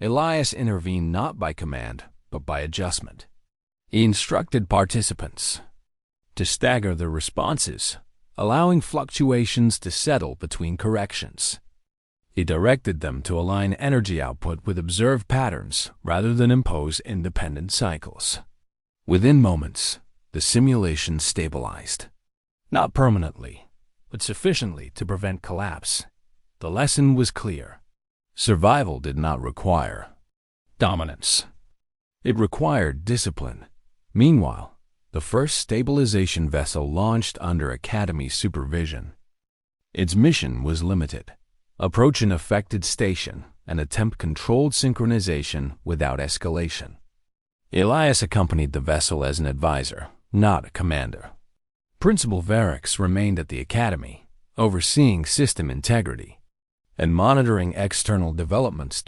Elias intervened not by command, but by adjustment. He instructed participants to stagger their responses, allowing fluctuations to settle between corrections. He directed them to align energy output with observed patterns rather than impose independent cycles. Within moments, the simulation stabilized. Not permanently, but sufficiently to prevent collapse. The lesson was clear. Survival did not require dominance. It required discipline. Meanwhile, the first stabilization vessel launched under Academy supervision. Its mission was limited: approach an affected station and attempt controlled synchronization without escalation. Elias accompanied the vessel as an advisor, not a commander. Principal Varix remained at the Academy, overseeing system integrity and monitoring external developments.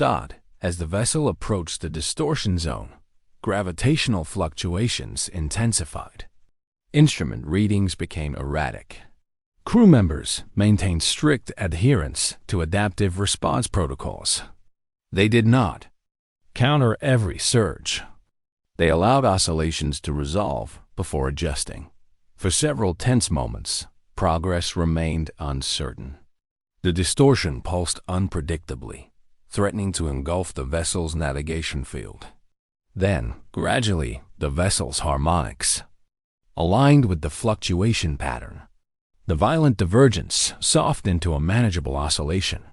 As the vessel approached the distortion zone, gravitational fluctuations intensified. Instrument readings became erratic. Crew members maintained strict adherence to adaptive response protocols. They did not counter every surge. They allowed oscillations to resolve before adjusting. For several tense moments, progress remained uncertain. The distortion pulsed unpredictably, threatening to engulf the vessel's navigation field. Then, gradually, the vessel's harmonics aligned with the fluctuation pattern. The violent divergence softened into a manageable oscillation.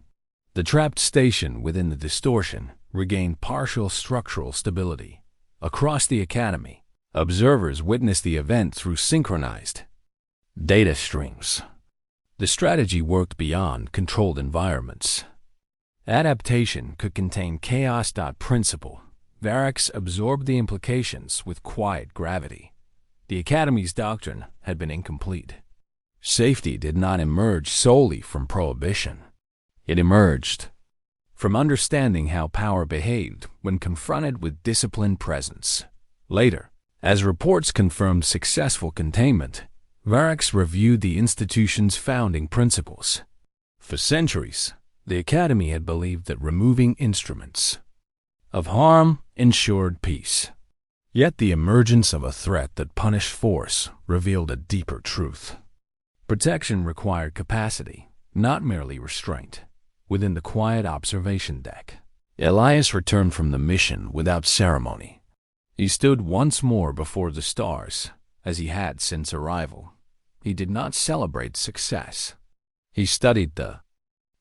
The trapped station within the distortion regained partial structural stability. Across the Academy, observers witnessed the event through synchronized data streams. The strategy worked beyond controlled environments. Adaptation could contain chaos. Principle Varix absorbed the implications with quiet gravity. The Academy's doctrine had been incomplete. Safety did not emerge solely from prohibition. It emerged from understanding how power behaved when confronted with disciplined presence. Later, as reports confirmed successful containment, Varix reviewed the institution's founding principles. For centuries, the Academy had believed that removing instruments of harm ensured peace. Yet the emergence of a threat that punished force revealed a deeper truth. Protection required capacity, not merely restraint. Within the quiet observation deck, Elias returned from the mission without ceremony. He stood once more before the stars, as he had since arrival. He did not celebrate success. He studied the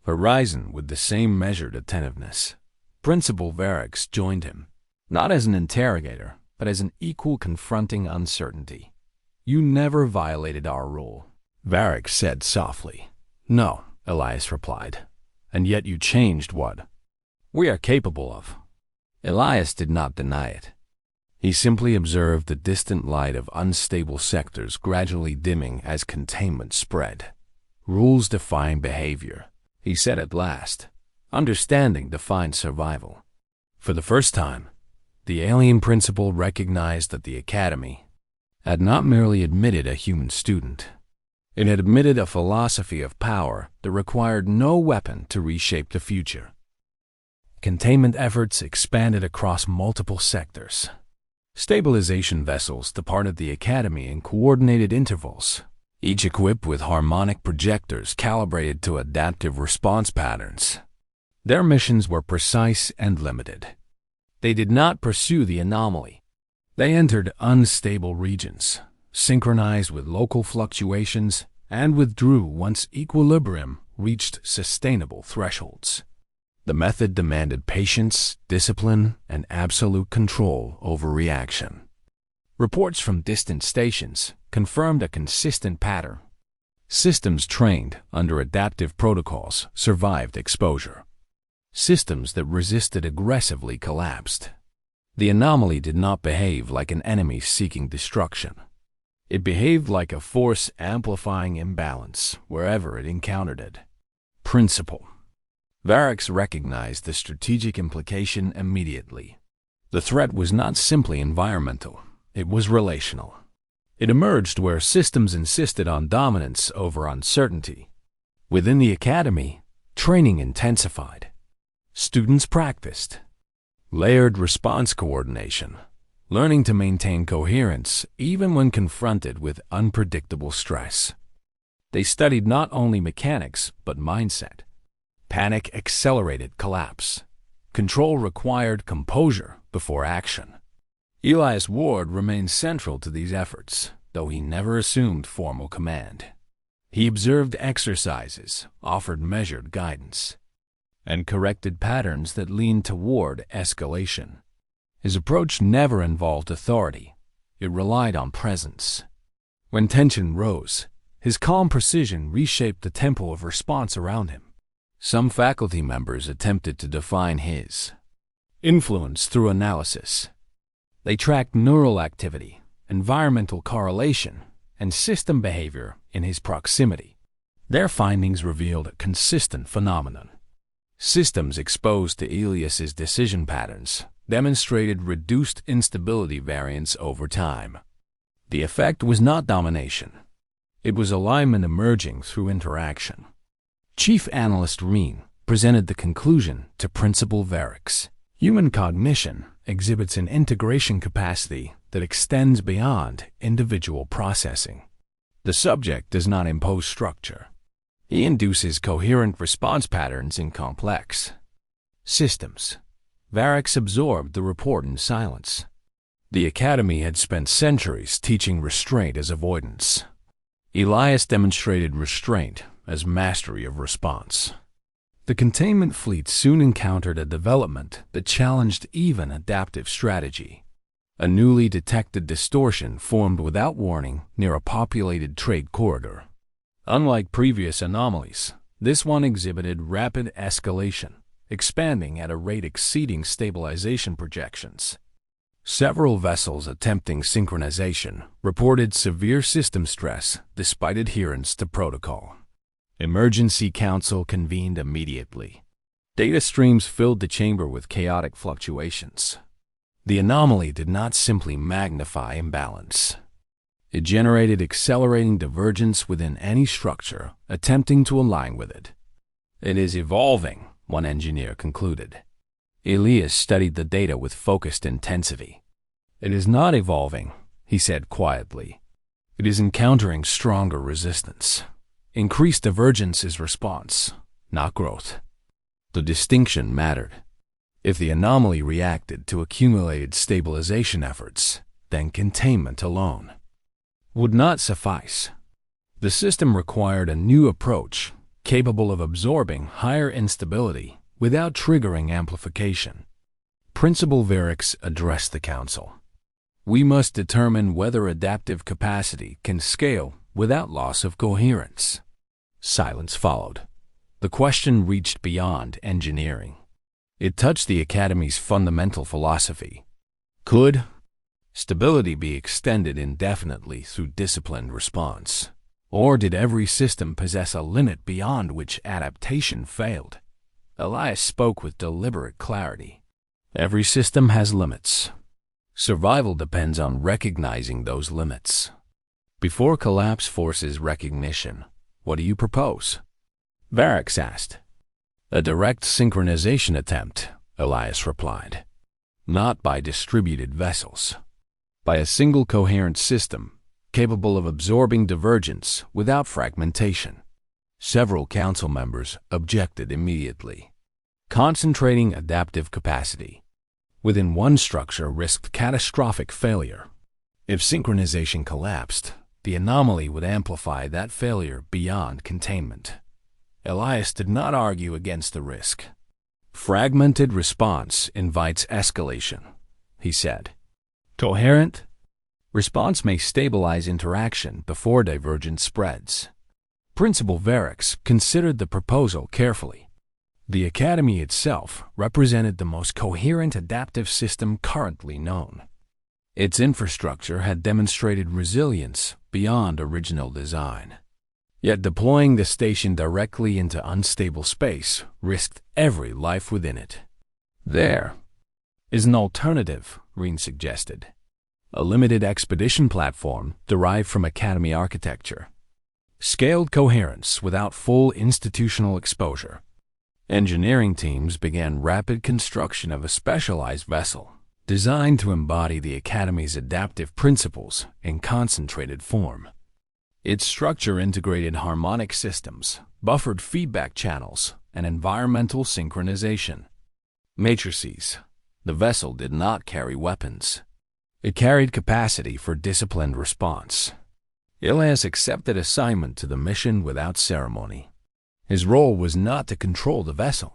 horizon with the same measured attentiveness. Principal Varix joined him, not as an interrogator, but as an equal confronting uncertainty. "You never violated our rule," Varix said softly. "No," Elias replied. "And yet you changed what we are capable of." Elias did not deny it. He simply observed the distant light of unstable sectors gradually dimming as containment spread. "Rules define behavior," he said at last. "Understanding defines survival." For the first time, the alien principal recognized that the Academy had not merely admitted a human student. It had admitted a philosophy of power that required no weapon to reshape the future. Containment efforts expanded across multiple sectors. Stabilization vessels departed the Academy in coordinated intervals, each equipped with harmonic projectors calibrated to adaptive response patterns. Their missions were precise and limited. They did not pursue the anomaly. They entered unstable regions, synchronized with local fluctuations, and withdrew once equilibrium reached sustainable thresholds. The method demanded patience, discipline, and absolute control over reaction. Reports from distant stations confirmed a consistent pattern. Systems trained under adaptive protocols survived exposure. Systems that resisted aggressively collapsed. The anomaly did not behave like an enemy seeking destruction. It behaved like a force amplifying imbalance wherever it encountered it. Principle. Varix recognized the strategic implication immediately. The threat was not simply environmental, it was relational. It emerged where systems insisted on dominance over uncertainty. Within the Academy, training intensified. Students practiced layered response coordination, learning to maintain coherence even when confronted with unpredictable stress. They studied not only mechanics, but mindset. Panic accelerated collapse. Control required composure before action. Elias Ward remained central to these efforts, though he never assumed formal command. He observed exercises, offered measured guidance, and corrected patterns that leaned toward escalation. His approach never involved authority. it relied on presence. When tension rose, his calm precision reshaped the tempo of response around him. Some faculty members attempted to define his influence through analysis. They tracked neural activity, environmental correlation, and system behavior in his proximity. Their findings revealed a consistent phenomenon. Systems exposed to Elias's decision patterns demonstrated reduced instability variance over time. The effect was not domination. It was alignment emerging through interaction. Chief Analyst Reen presented the conclusion to Principal Varix. Human cognition exhibits an integration capacity that extends beyond individual processing. The subject does not impose structure. He induces coherent response patterns in complex systems. Varix absorbed the report in silence. The Academy had spent centuries teaching restraint as avoidance. Elias demonstrated restraint as mastery of response. The containment fleet soon encountered a development that challenged even adaptive strategy. A newly detected distortion formed without warning near a populated trade corridor. Unlike previous anomalies, this one exhibited rapid escalation, expanding at a rate exceeding stabilization projections. Several vessels attempting synchronization reported severe system stress despite adherence to protocol. Emergency Council convened immediately. Data streams filled the chamber with chaotic fluctuations. The anomaly did not simply magnify imbalance. It generated accelerating divergence within any structure attempting to align with it. It is evolving, one engineer concluded. Elias studied the data with focused intensity. It is not evolving, he said quietly. It is encountering stronger resistance. Increased divergence is response, not growth. The distinction mattered. If the anomaly reacted to accumulated stabilization efforts, then containment alone would not suffice. The system required a new approach, capable of absorbing higher instability without triggering amplification. Principal Varix addressed the council. We must determine whether adaptive capacity can scale without loss of coherence. Silence followed. The question reached beyond engineering. It touched the Academy's fundamental philosophy. Could stability be extended indefinitely through disciplined response? Or did every system possess a limit beyond which adaptation failed? Elias spoke with deliberate clarity. Every system has limits. Survival depends on recognizing those limits. Before collapse forces recognition, what do you propose? Varix asked. A direct synchronization attempt, Elias replied. Not by distributed vessels. By a single coherent system, capable of absorbing divergence without fragmentation. Several council members objected immediately. Concentrating adaptive capacity within one structure risked catastrophic failure. If synchronization collapsed, the anomaly would amplify that failure beyond containment. Elias did not argue against the risk. Fragmented response invites escalation, he said. Coherent response may stabilize interaction before divergence spreads. Principal Varix considered the proposal carefully. The Academy itself represented the most coherent adaptive system currently known. Its infrastructure had demonstrated resilience beyond original design. Yet deploying the station directly into unstable space risked every life within it. There is an alternative, Reen suggested. A limited expedition platform derived from Academy architecture. Scaled coherence without full institutional exposure. Engineering teams began rapid construction of a specialized vessel designed to embody the Academy's adaptive principles in concentrated form. Its structure integrated harmonic systems, buffered feedback channels, and environmental synchronization. Matrices. The vessel did not carry weapons. It carried capacity for disciplined response. Elias accepted assignment to the mission without ceremony. His role was not to control the vessel.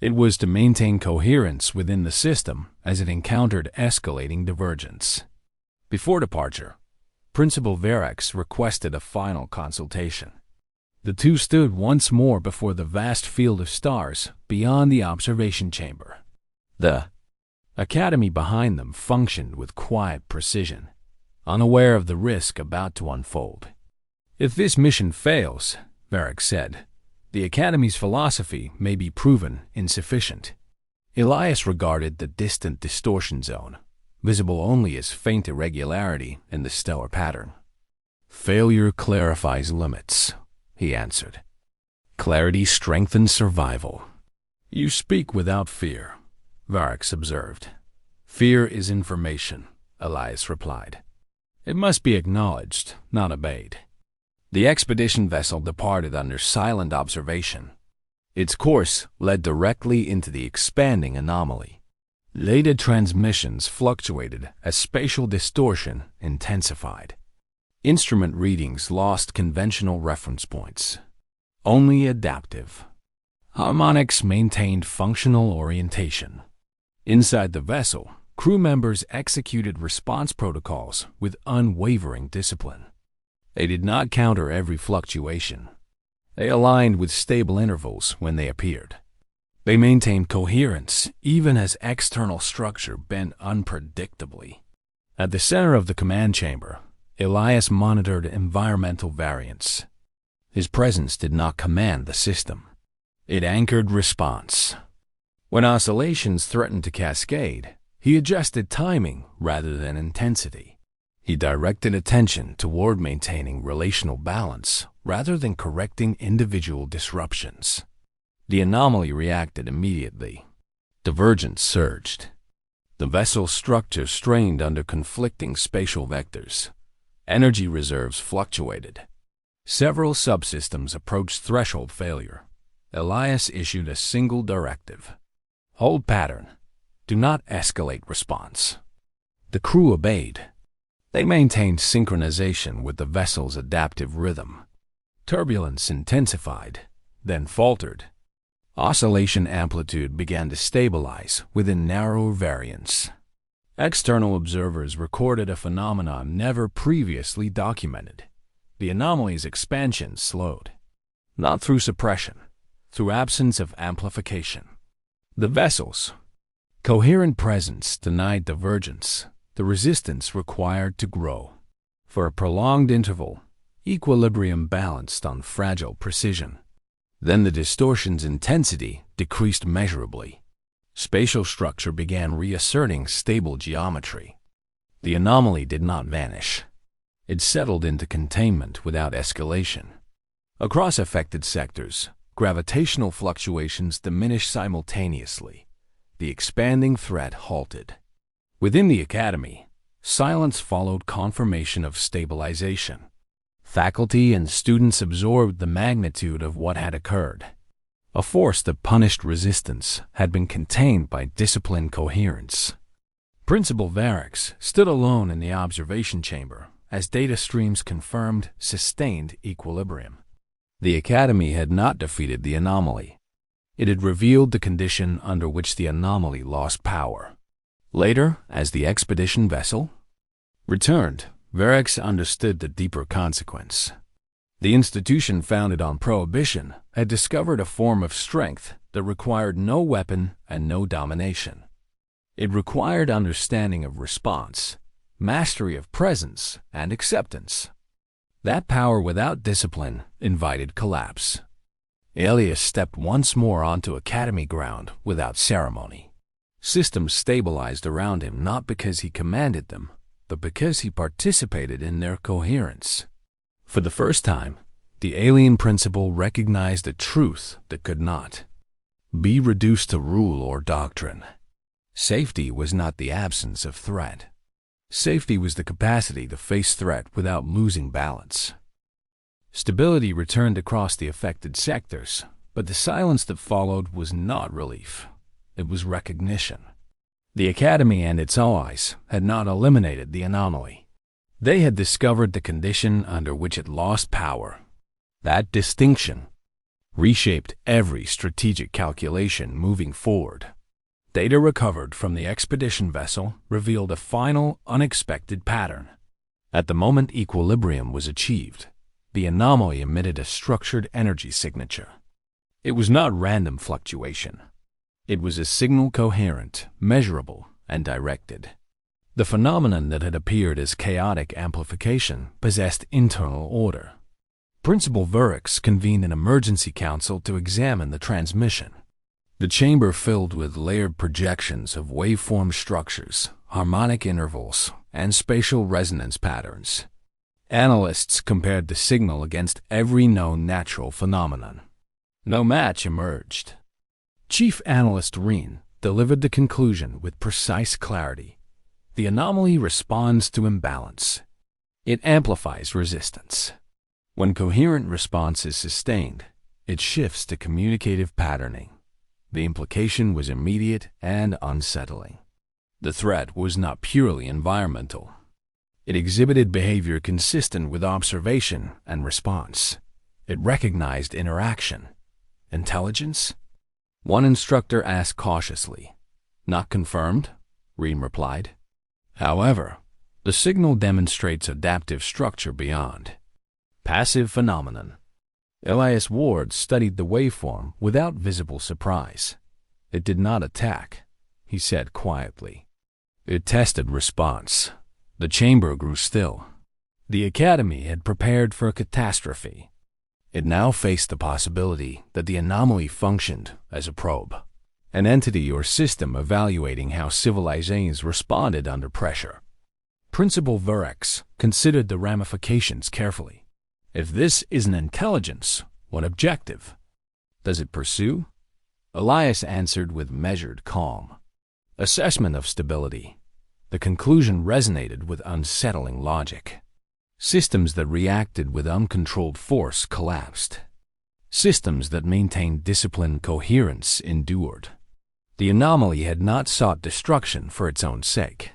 It was to maintain coherence within the system as it encountered escalating divergence. Before departure, Principal Verax requested a final consultation. The two stood once more before the vast field of stars beyond the observation chamber. The academy behind them functioned with quiet precision, unaware of the risk about to unfold. If this mission fails, Verax said, the academy's philosophy may be proven insufficient. Elias regarded the distant distortion zone, visible only as faint irregularity in the stellar pattern. Failure clarifies limits, he answered. Clarity strengthens survival. You speak without fear, Verax observed. Fear is information, Elias replied. It must be acknowledged, not obeyed. The expedition vessel departed under silent observation. Its course led directly into the expanding anomaly. Later transmissions fluctuated as spatial distortion intensified. Instrument readings lost conventional reference points. Only adaptive. Harmonics maintained functional orientation. Inside the vessel, crew members executed response protocols with unwavering discipline. They did not counter every fluctuation. They aligned with stable intervals when they appeared. They maintained coherence even as external structure bent unpredictably. At the center of the command chamber, Elias monitored environmental variance. His presence did not command the system. It anchored response. When oscillations threatened to cascade, he adjusted timing rather than intensity. He directed attention toward maintaining relational balance rather than correcting individual disruptions. The anomaly reacted immediately. Divergence surged. The vessel's structure strained under conflicting spatial vectors. Energy reserves fluctuated. Several subsystems approached threshold failure. Elias issued a single directive. Hold pattern. Do not escalate response. The crew obeyed. They maintained synchronization with the vessel's adaptive rhythm. Turbulence intensified, then faltered. Oscillation amplitude began to stabilize within narrower variance. External observers recorded a phenomenon never previously documented. The anomaly's expansion slowed. Not through suppression, through absence of amplification. The vessel's coherent presence denied divergence, the resistance required to grow. For a prolonged interval, equilibrium balanced on fragile precision. Then the distortion's intensity decreased measurably. Spatial structure began reasserting stable geometry. The anomaly did not vanish. It settled into containment without escalation. Across affected sectors, gravitational fluctuations diminished simultaneously. The expanding threat halted. Within the academy, silence followed confirmation of stabilization. Faculty and students absorbed the magnitude of what had occurred. A force that punished resistance had been contained by disciplined coherence. Principal Verax stood alone in the observation chamber as data streams confirmed sustained equilibrium. The academy had not defeated the anomaly. It had revealed the condition under which the anomaly lost power. Later, as the expedition vessel returned, Verax understood the deeper consequence. The institution founded on prohibition had discovered a form of strength that required no weapon and no domination. It required understanding of response, mastery of presence, and acceptance. That power without discipline invited collapse. Elias stepped once more onto academy ground without ceremony. Systems stabilized around him not because he commanded them, but because he participated in their coherence. For the first time, the alien principle recognized a truth that could not be reduced to rule or doctrine. Safety was not the absence of threat. Safety was the capacity to face threat without losing balance. Stability returned across the affected sectors, but the silence that followed was not relief. It was recognition. The Academy and its allies had not eliminated the anomaly. They had discovered the condition under which it lost power. That distinction reshaped every strategic calculation moving forward. Data recovered from the expedition vessel revealed a final, unexpected pattern. At the moment equilibrium was achieved, the anomaly emitted a structured energy signature. It was not random fluctuation. It was a signal coherent, measurable, and directed. The phenomenon that had appeared as chaotic amplification possessed internal order. Principal Vurix convened an emergency council to examine the transmission. The chamber filled with layered projections of waveform structures, harmonic intervals, and spatial resonance patterns. Analysts compared the signal against every known natural phenomenon. No match emerged. Chief Analyst Reen delivered the conclusion with precise clarity. The anomaly responds to imbalance. It amplifies resistance. When coherent response is sustained, it shifts to communicative patterning. The implication was immediate and unsettling. The threat was not purely environmental. It exhibited behavior consistent with observation and response. It recognized interaction. Intelligence? One instructor asked cautiously. Not confirmed, Reen replied. However, the signal demonstrates adaptive structure beyond. Passive phenomenon. Elias Ward studied the waveform without visible surprise. It did not attack, he said quietly. It tested response. The chamber grew still. The Academy had prepared for a catastrophe. It now faced the possibility that the anomaly functioned as a probe, an entity or system evaluating how civilizations responded under pressure. Principal Vurix considered the ramifications carefully. If this is an intelligence, what objective? Does it pursue? Elias answered with measured calm. Assessment of stability. The conclusion resonated with unsettling logic. Systems that reacted with uncontrolled force collapsed. Systems that maintained disciplined coherence endured. The anomaly had not sought destruction for its own sake.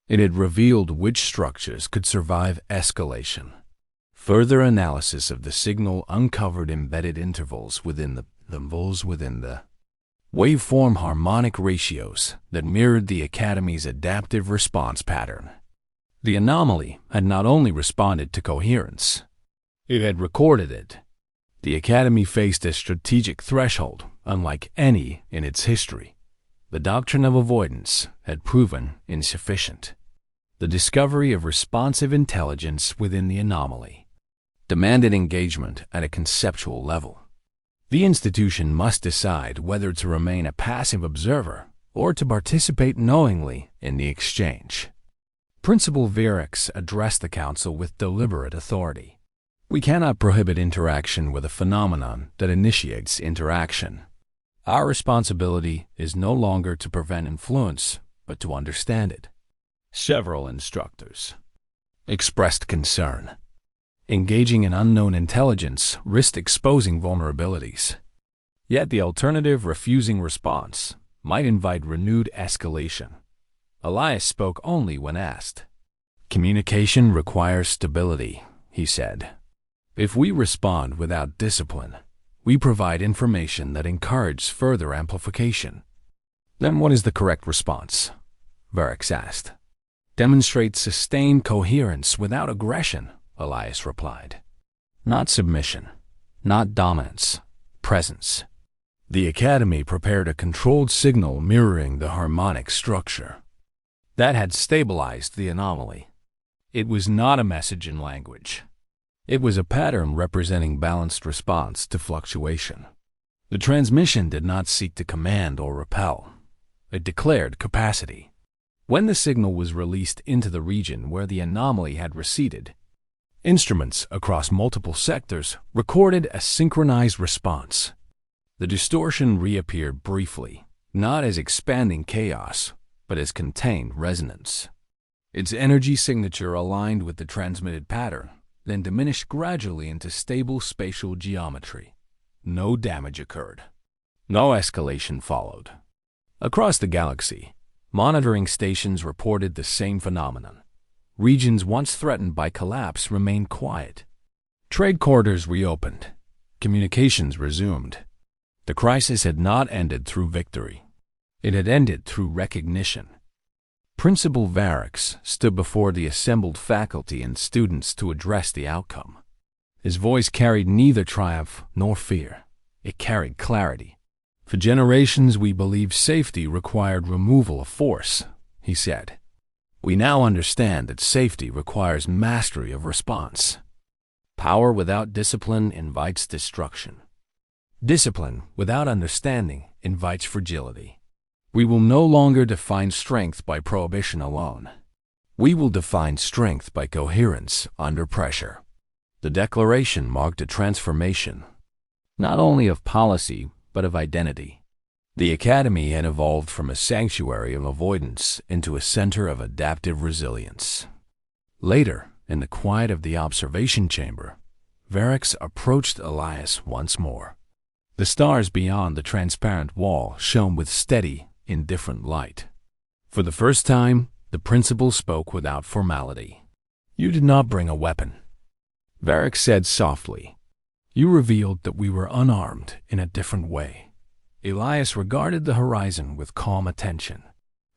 It had revealed which structures could survive escalation. Further analysis of the signal uncovered embedded intervals within the waveform harmonic ratios that mirrored the Academy's adaptive response pattern. The anomaly had not only responded to coherence, it had recorded it. The Academy faced a strategic threshold unlike any in its history. The doctrine of avoidance had proven insufficient. The discovery of responsive intelligence within the anomaly demanded engagement at a conceptual level. The institution must decide whether to remain a passive observer or to participate knowingly in the exchange. Principal Vurix addressed the council with deliberate authority. We cannot prohibit interaction with a phenomenon that initiates interaction. Our responsibility is no longer to prevent influence, but to understand it. Several instructors expressed concern. Engaging in unknown intelligence risked exposing vulnerabilities. Yet the alternative, refusing response, might invite renewed escalation. Elias spoke only when asked. Communication requires stability, he said. If we respond without discipline, we provide information that encourages further amplification. Then what is the correct response? Vurix asked. Demonstrate sustained coherence without aggression, Elias replied. Not submission, not dominance, presence. The Academy prepared a controlled signal mirroring the harmonic structure. That had stabilized the anomaly. It was not a message in language. It was a pattern representing balanced response to fluctuation. The transmission did not seek to command or repel. It declared capacity. When the signal was released into the region where the anomaly had receded, instruments across multiple sectors recorded a synchronized response. The distortion reappeared briefly, not as expanding chaos, but as contained resonance. Its energy signature aligned with the transmitted pattern, then diminished gradually into stable spatial geometry. No damage occurred. No escalation followed. Across the galaxy, monitoring stations reported the same phenomenon. Regions once threatened by collapse remained quiet. Trade corridors reopened. Communications resumed. The crisis had not ended through victory. It had ended through recognition. Principal Varix stood before the assembled faculty and students to address the outcome. His voice carried neither triumph nor fear. It carried clarity. For generations we believed safety required removal of force, he said. We now understand that safety requires mastery of response. Power without discipline invites destruction. Discipline without understanding invites fragility. We will no longer define strength by prohibition alone. We will define strength by coherence under pressure. The declaration marked a transformation, not only of policy, but of identity. The Academy had evolved from a sanctuary of avoidance into a center of adaptive resilience. Later, in the quiet of the observation chamber, Varix approached Elias once more. The stars beyond the transparent wall shone with steady, indifferent light. For the first time, the principal spoke without formality. "You did not bring a weapon," Varix said softly. "You revealed that we were unarmed in a different way." Elias regarded the horizon with calm attention.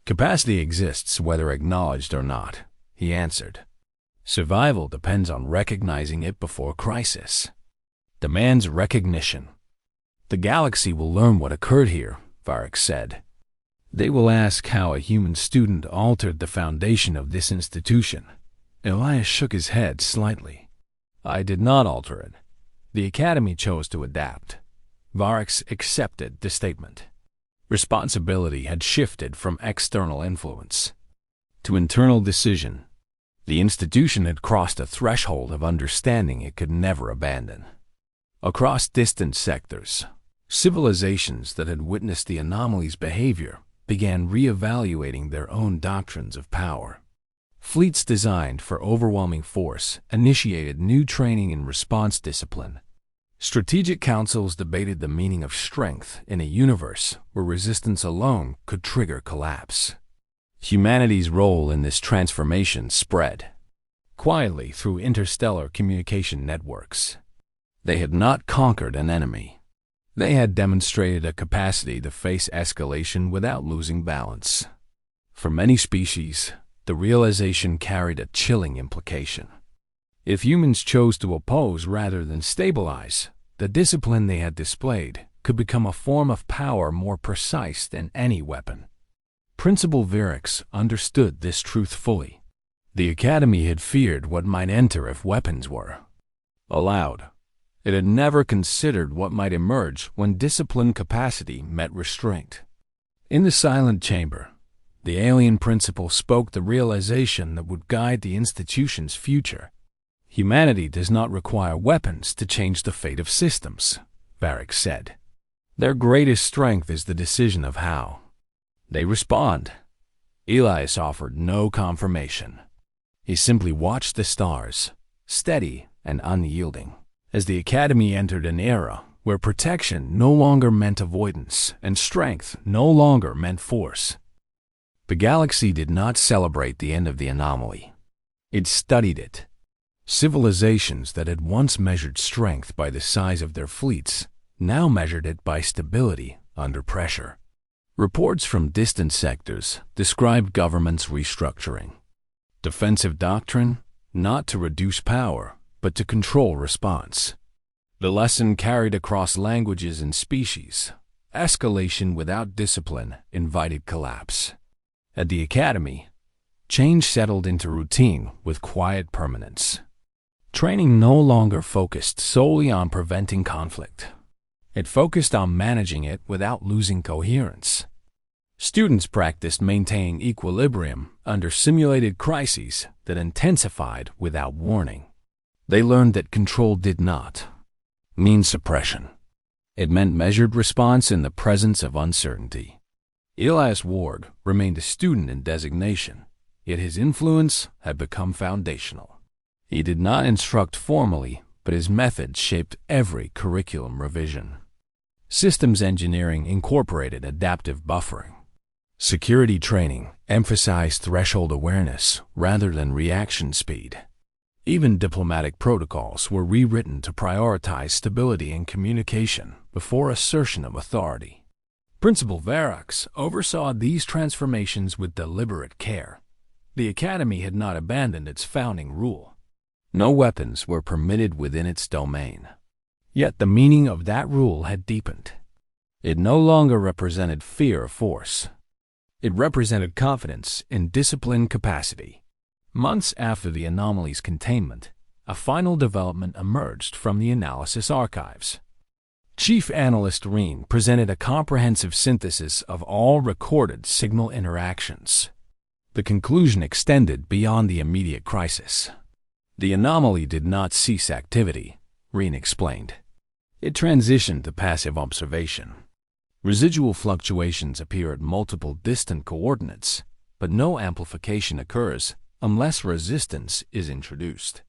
"Capacity exists whether acknowledged or not," he answered. "Survival depends on recognizing it before crisis. Demands recognition. The galaxy will learn what occurred here," Varix said. "They will ask how a human student altered the foundation of this institution." Elias shook his head slightly. "I did not alter it. The Academy chose to adapt." Varix accepted the statement. Responsibility had shifted from external influence to internal decision. The institution had crossed a threshold of understanding it could never abandon. Across distant sectors, civilizations that had witnessed the anomaly's behavior began reevaluating their own doctrines of power. Fleets designed for overwhelming force initiated new training in response discipline. Strategic councils debated the meaning of strength in a universe where resistance alone could trigger collapse. Humanity's role in this transformation spread quietly through interstellar communication networks. They had not conquered an enemy. They had demonstrated a capacity to face escalation without losing balance. For many species, the realization carried a chilling implication. If humans chose to oppose rather than stabilize, the discipline they had displayed could become a form of power more precise than any weapon. Principal Varix understood this truth fully. The Academy had feared what might enter if weapons were allowed. It had never considered what might emerge when discipline capacity met restraint. In the silent chamber, the alien principal spoke the realization that would guide the institution's future. "Humanity does not require weapons to change the fate of systems," Varix said. "Their greatest strength is the decision of how they respond." Elias offered no confirmation. He simply watched the stars, steady and unyielding, as the Academy entered an era where protection no longer meant avoidance and strength no longer meant force. The galaxy did not celebrate the end of the anomaly. It studied it. Civilizations that had once measured strength by the size of their fleets now measured it by stability under pressure. Reports from distant sectors described governments restructuring. Defensive doctrine, not to reduce power, but to control response. The lesson carried across languages and species. Escalation without discipline invited collapse. At the Academy, change settled into routine with quiet permanence. Training no longer focused solely on preventing conflict. It focused on managing it without losing coherence. Students practiced maintaining equilibrium under simulated crises that intensified without warning. They learned that control did not mean suppression. It meant measured response in the presence of uncertainty. Elias Ward remained a student in designation, yet his influence had become foundational. He did not instruct formally, but his methods shaped every curriculum revision. Systems engineering incorporated adaptive buffering. Security training emphasized threshold awareness rather than reaction speed. Even diplomatic protocols were rewritten to prioritize stability and communication before assertion of authority. Principal Varax oversaw these transformations with deliberate care. The Academy had not abandoned its founding rule. No weapons were permitted within its domain. Yet the meaning of that rule had deepened. It no longer represented fear of force. It represented confidence in disciplined capacity. Months after the anomaly's containment, a final development emerged from the analysis archives. Chief Analyst Reen presented a comprehensive synthesis of all recorded signal interactions. The conclusion extended beyond the immediate crisis. The anomaly did not cease activity, Reen explained. It transitioned to passive observation. Residual fluctuations appear at multiple distant coordinates, but no amplification occurs unless resistance is introduced.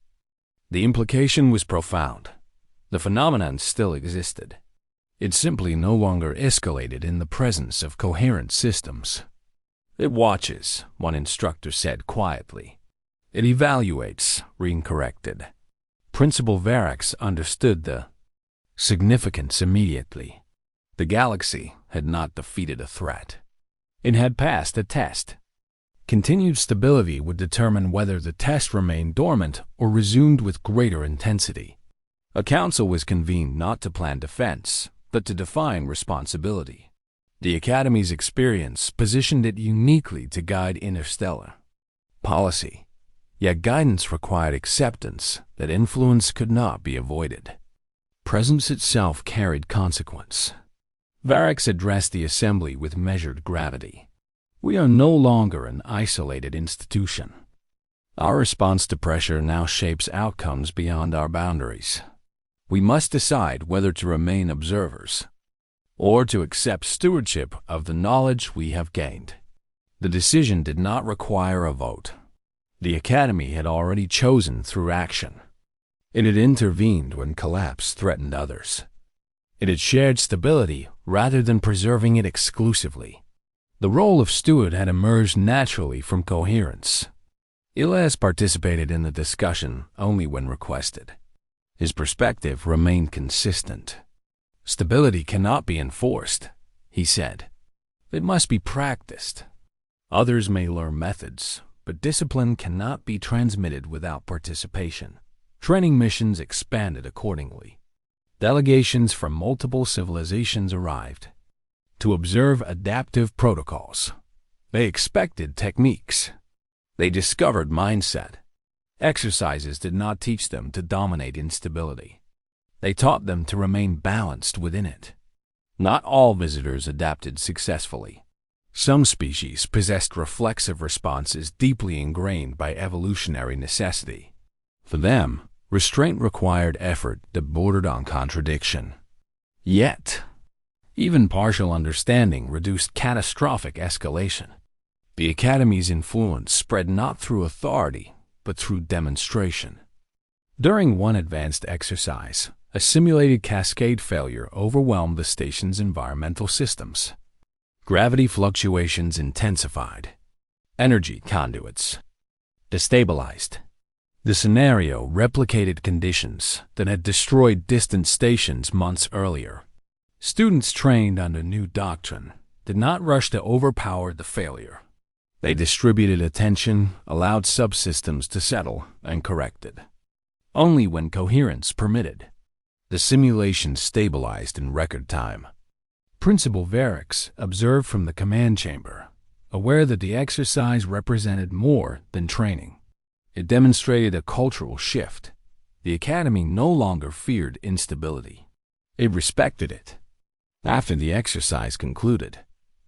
The implication was profound. The phenomenon still existed. It simply no longer escalated in the presence of coherent systems. It watches, one instructor said quietly. It evaluates, Reen corrected. Principal Varax understood the significance immediately. The galaxy had not defeated a threat. It had passed a test. Continued stability would determine whether the test remained dormant or resumed with greater intensity. A council was convened not to plan defense, but to define responsibility. The Academy's experience positioned it uniquely to guide interstellar policy. Yet guidance required acceptance that influence could not be avoided. Presence itself carried consequence. Varax addressed the assembly with measured gravity. We are no longer an isolated institution. Our response to pressure now shapes outcomes beyond our boundaries. We must decide whether to remain observers or to accept stewardship of the knowledge we have gained. The decision did not require a vote. The Academy had already chosen through action. It had intervened when collapse threatened others. It had shared stability rather than preserving it exclusively. The role of steward had emerged naturally from coherence. Iles participated in the discussion only when requested. His perspective remained consistent. Stability cannot be enforced, he said. It must be practiced. Others may learn methods, but discipline cannot be transmitted without participation. Training missions expanded accordingly. Delegations from multiple civilizations arrived to observe adaptive protocols. They expected techniques. They discovered mindset. Exercises did not teach them to dominate instability. They taught them to remain balanced within it. Not all visitors adapted successfully. Some species possessed reflexive responses deeply ingrained by evolutionary necessity. For them, restraint required effort that bordered on contradiction. Yet, even partial understanding reduced catastrophic escalation. The Academy's influence spread not through authority, but through demonstration. During one advanced exercise, a simulated cascade failure overwhelmed the station's environmental systems. Gravity fluctuations intensified. Energy conduits destabilized. The scenario replicated conditions that had destroyed distant stations months earlier. Students trained under new doctrine did not rush to overpower the failure. They distributed attention, allowed subsystems to settle, and corrected. Only when coherence permitted, the simulation stabilized in record time. Principal Varax observed from the command chamber, aware that the exercise represented more than training. It demonstrated a cultural shift. The Academy no longer feared instability. It respected it. After the exercise concluded,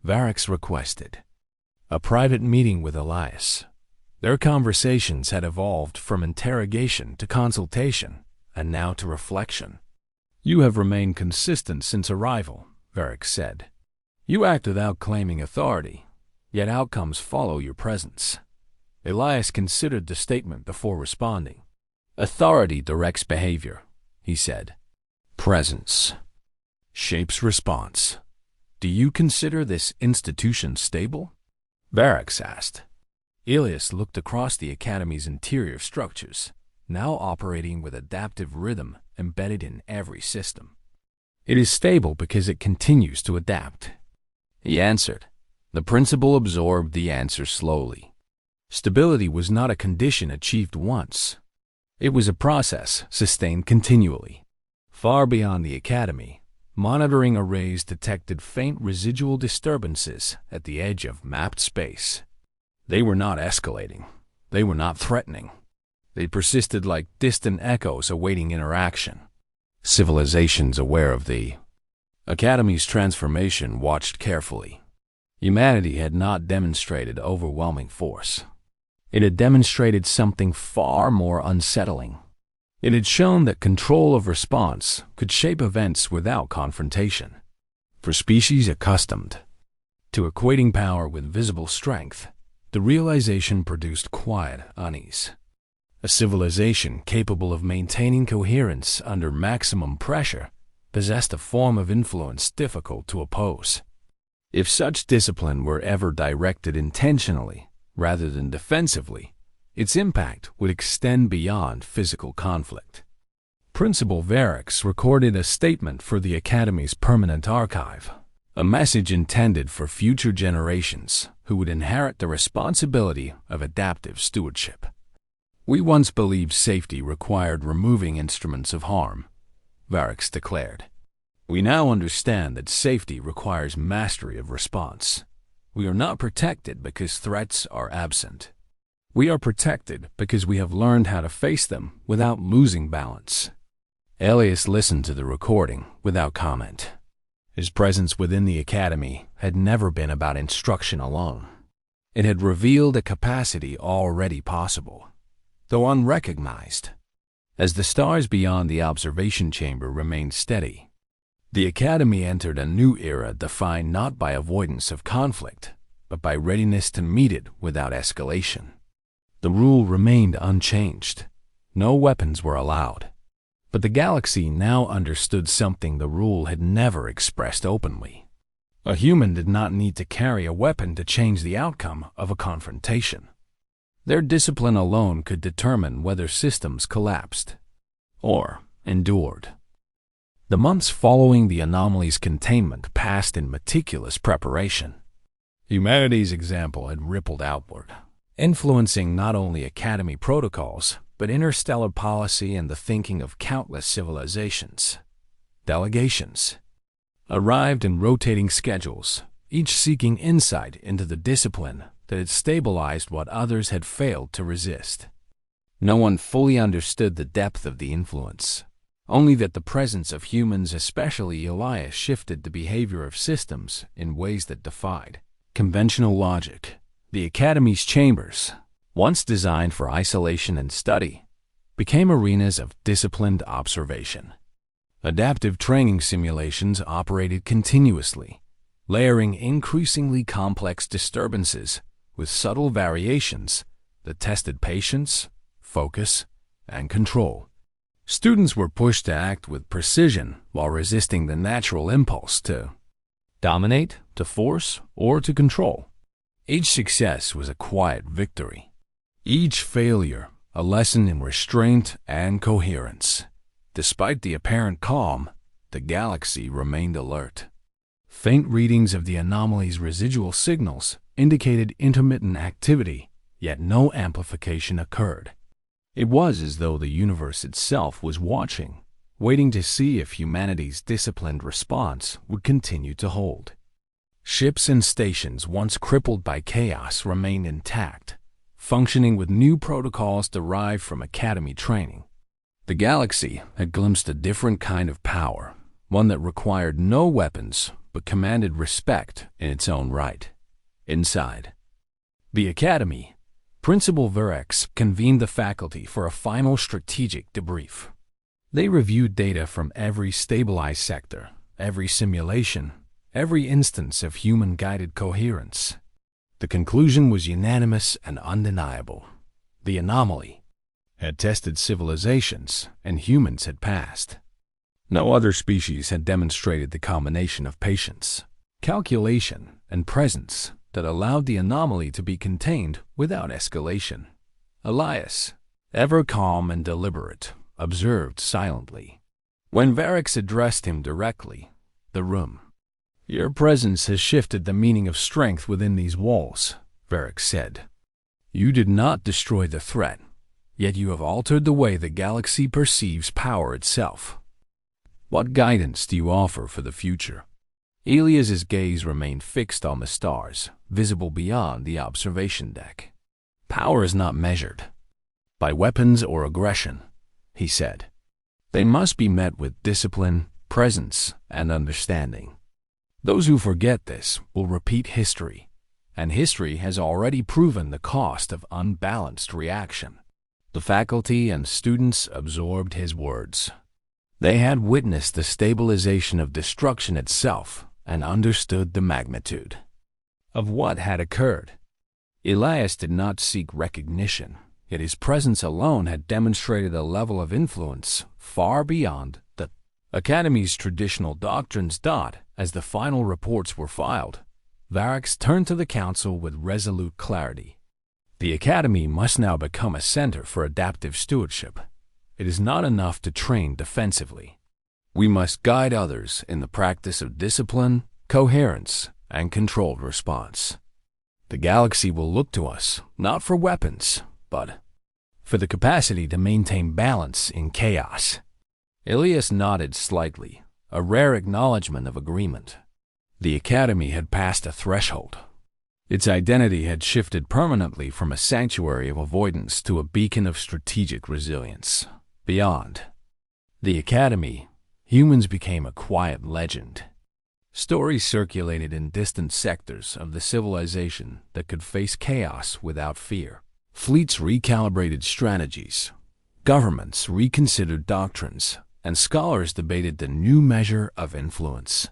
Varax requested a private meeting with Elias. Their conversations had evolved from interrogation to consultation, and now to reflection. You have remained consistent since arrival, Varax said. You act without claiming authority, yet outcomes follow your presence. Elias considered the statement before responding. Authority directs behavior, he said. Presence shapes response. Do you consider this institution stable? Varax asked. Elias looked across the Academy's interior structures, now operating with adaptive rhythm embedded in every system. It is stable because it continues to adapt. he answered. The principal absorbed the answer slowly. Stability was not a condition achieved once. It was a process sustained continually. Far beyond the academy, monitoring arrays detected faint residual disturbances at the edge of mapped space. They were not escalating. They were not threatening. They persisted like distant echoes awaiting interaction. Civilizations aware of the Academy's transformation watched carefully. Humanity had not demonstrated overwhelming force. It had demonstrated something far more unsettling. It had shown that control of response could shape events without confrontation. For species accustomed to equating power with visible strength, the realization produced quiet unease. A civilization capable of maintaining coherence under maximum pressure possessed a form of influence difficult to oppose. If such discipline were ever directed intentionally rather than defensively, its impact would extend beyond physical conflict. Principal Varix recorded a statement for the Academy's permanent archive, a message intended for future generations who would inherit the responsibility of adaptive stewardship. We once believed safety required removing instruments of harm, Varix declared. We now understand that safety requires mastery of response. We are not protected because threats are absent. We are protected because we have learned how to face them without losing balance. Elias listened to the recording without comment. His presence within the Academy had never been about instruction alone. It had revealed a capacity already possible, though unrecognized. As the stars beyond the observation chamber remained steady, the Academy entered a new era defined not by avoidance of conflict, but by readiness to meet it without escalation. The rule remained unchanged. No weapons were allowed. But the galaxy now understood something the rule had never expressed openly. A human did not need to carry a weapon to change the outcome of a confrontation. Their discipline alone could determine whether systems collapsed or endured. The months following the anomaly's containment passed in meticulous preparation. Humanity's example had rippled outward, influencing not only Academy protocols, but interstellar policy and the thinking of countless civilizations. Delegations arrived in rotating schedules, each seeking insight into the discipline that had stabilized what others had failed to resist. No one fully understood the depth of the influence, only that the presence of humans, especially Elias, shifted the behavior of systems in ways that defied conventional logic. The Academy's chambers, once designed for isolation and study, became arenas of disciplined observation. Adaptive training simulations operated continuously, layering increasingly complex disturbances with subtle variations that tested patience, focus, and control. Students were pushed to act with precision while resisting the natural impulse to dominate, to force, or to control. Each success was a quiet victory. Each failure, a lesson in restraint and coherence. Despite the apparent calm, the galaxy remained alert. Faint readings of the anomaly's residual signals indicated intermittent activity, yet no amplification occurred. It was as though the universe itself was watching, waiting to see if humanity's disciplined response would continue to hold. Ships and stations once crippled by chaos remained intact, functioning with new protocols derived from Academy training. The galaxy had glimpsed a different kind of power, one that required no weapons but commanded respect in its own right. Inside the Academy, Principal Varix convened the faculty for a final strategic debrief. They reviewed data from every stabilized sector, every simulation, every instance of human-guided coherence. The conclusion was unanimous and undeniable. The anomaly had tested civilizations, and humans had passed. No other species had demonstrated the combination of patience, calculation, and presence that allowed the anomaly to be contained without escalation. Elias, ever calm and deliberate, observed silently. When Varix addressed him directly, the room Your presence has shifted the meaning of strength within these walls, Varric said. You did not destroy the threat, yet you have altered the way the galaxy perceives power itself. What guidance do you offer for the future? Elias's gaze remained fixed on the stars, visible beyond the observation deck. Power is not measured by weapons or aggression, he said. They must be met with discipline, presence, and understanding. Those who forget this will repeat history, and history has already proven the cost of unbalanced reaction. The faculty and students absorbed his words. They had witnessed the stabilization of destruction itself and understood the magnitude of what had occurred. Elias did not seek recognition, yet his presence alone had demonstrated a level of influence far beyond the Academy's traditional doctrines. As the final reports were filed, Varric turned to the Council with resolute clarity. The Academy must now become a center for adaptive stewardship. It is not enough to train defensively. We must guide others in the practice of discipline, coherence, and controlled response. The galaxy will look to us, not for weapons, but for the capacity to maintain balance in chaos. Elias nodded slightly, a rare acknowledgement of agreement. The Academy had passed a threshold. Its identity had shifted permanently from a sanctuary of avoidance to a beacon of strategic resilience. Beyond the Academy, humans became a quiet legend. Stories circulated in distant sectors of the civilization that could face chaos without fear. Fleets recalibrated strategies, governments reconsidered doctrines, and scholars debated the new measure of influence.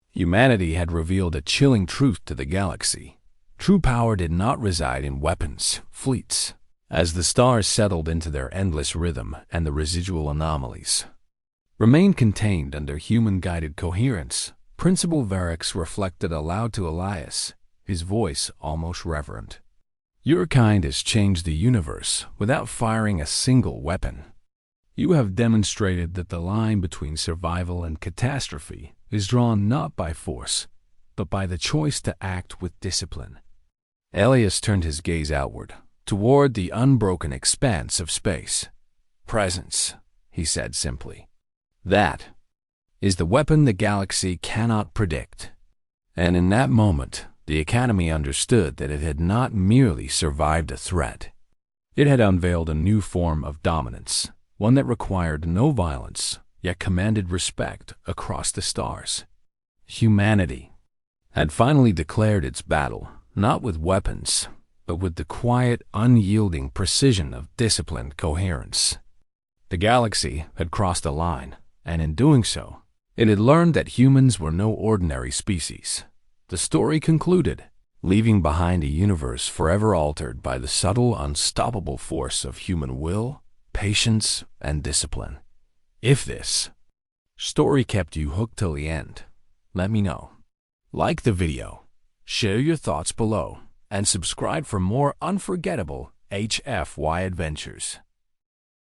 Humanity had revealed a chilling truth to the galaxy. True power did not reside in weapons, fleets. As the stars settled into their endless rhythm and the residual anomalies remained contained under human-guided coherence, Principal Varric reflected aloud to Elias, his voice almost reverent. Your kind has changed the universe without firing a single weapon. You have demonstrated that the line between survival and catastrophe is drawn not by force, but by the choice to act with discipline. Elias turned his gaze outward, toward the unbroken expanse of space. Presence, he said simply. That is the weapon the galaxy cannot predict. And in that moment, the Academy understood that it had not merely survived a threat. It had unveiled a new form of dominance, one that required no violence, yet commanded respect across the stars. Humanity had finally declared its battle, not with weapons, but with the quiet, unyielding precision of disciplined coherence. The galaxy had crossed a line, and in doing so, it had learned that humans were no ordinary species. The story concluded, leaving behind a universe forever altered by the subtle, unstoppable force of human will, patience, and discipline. If this story kept you hooked till the end, let me know. Like the video, share your thoughts below, and subscribe for more unforgettable HFY adventures.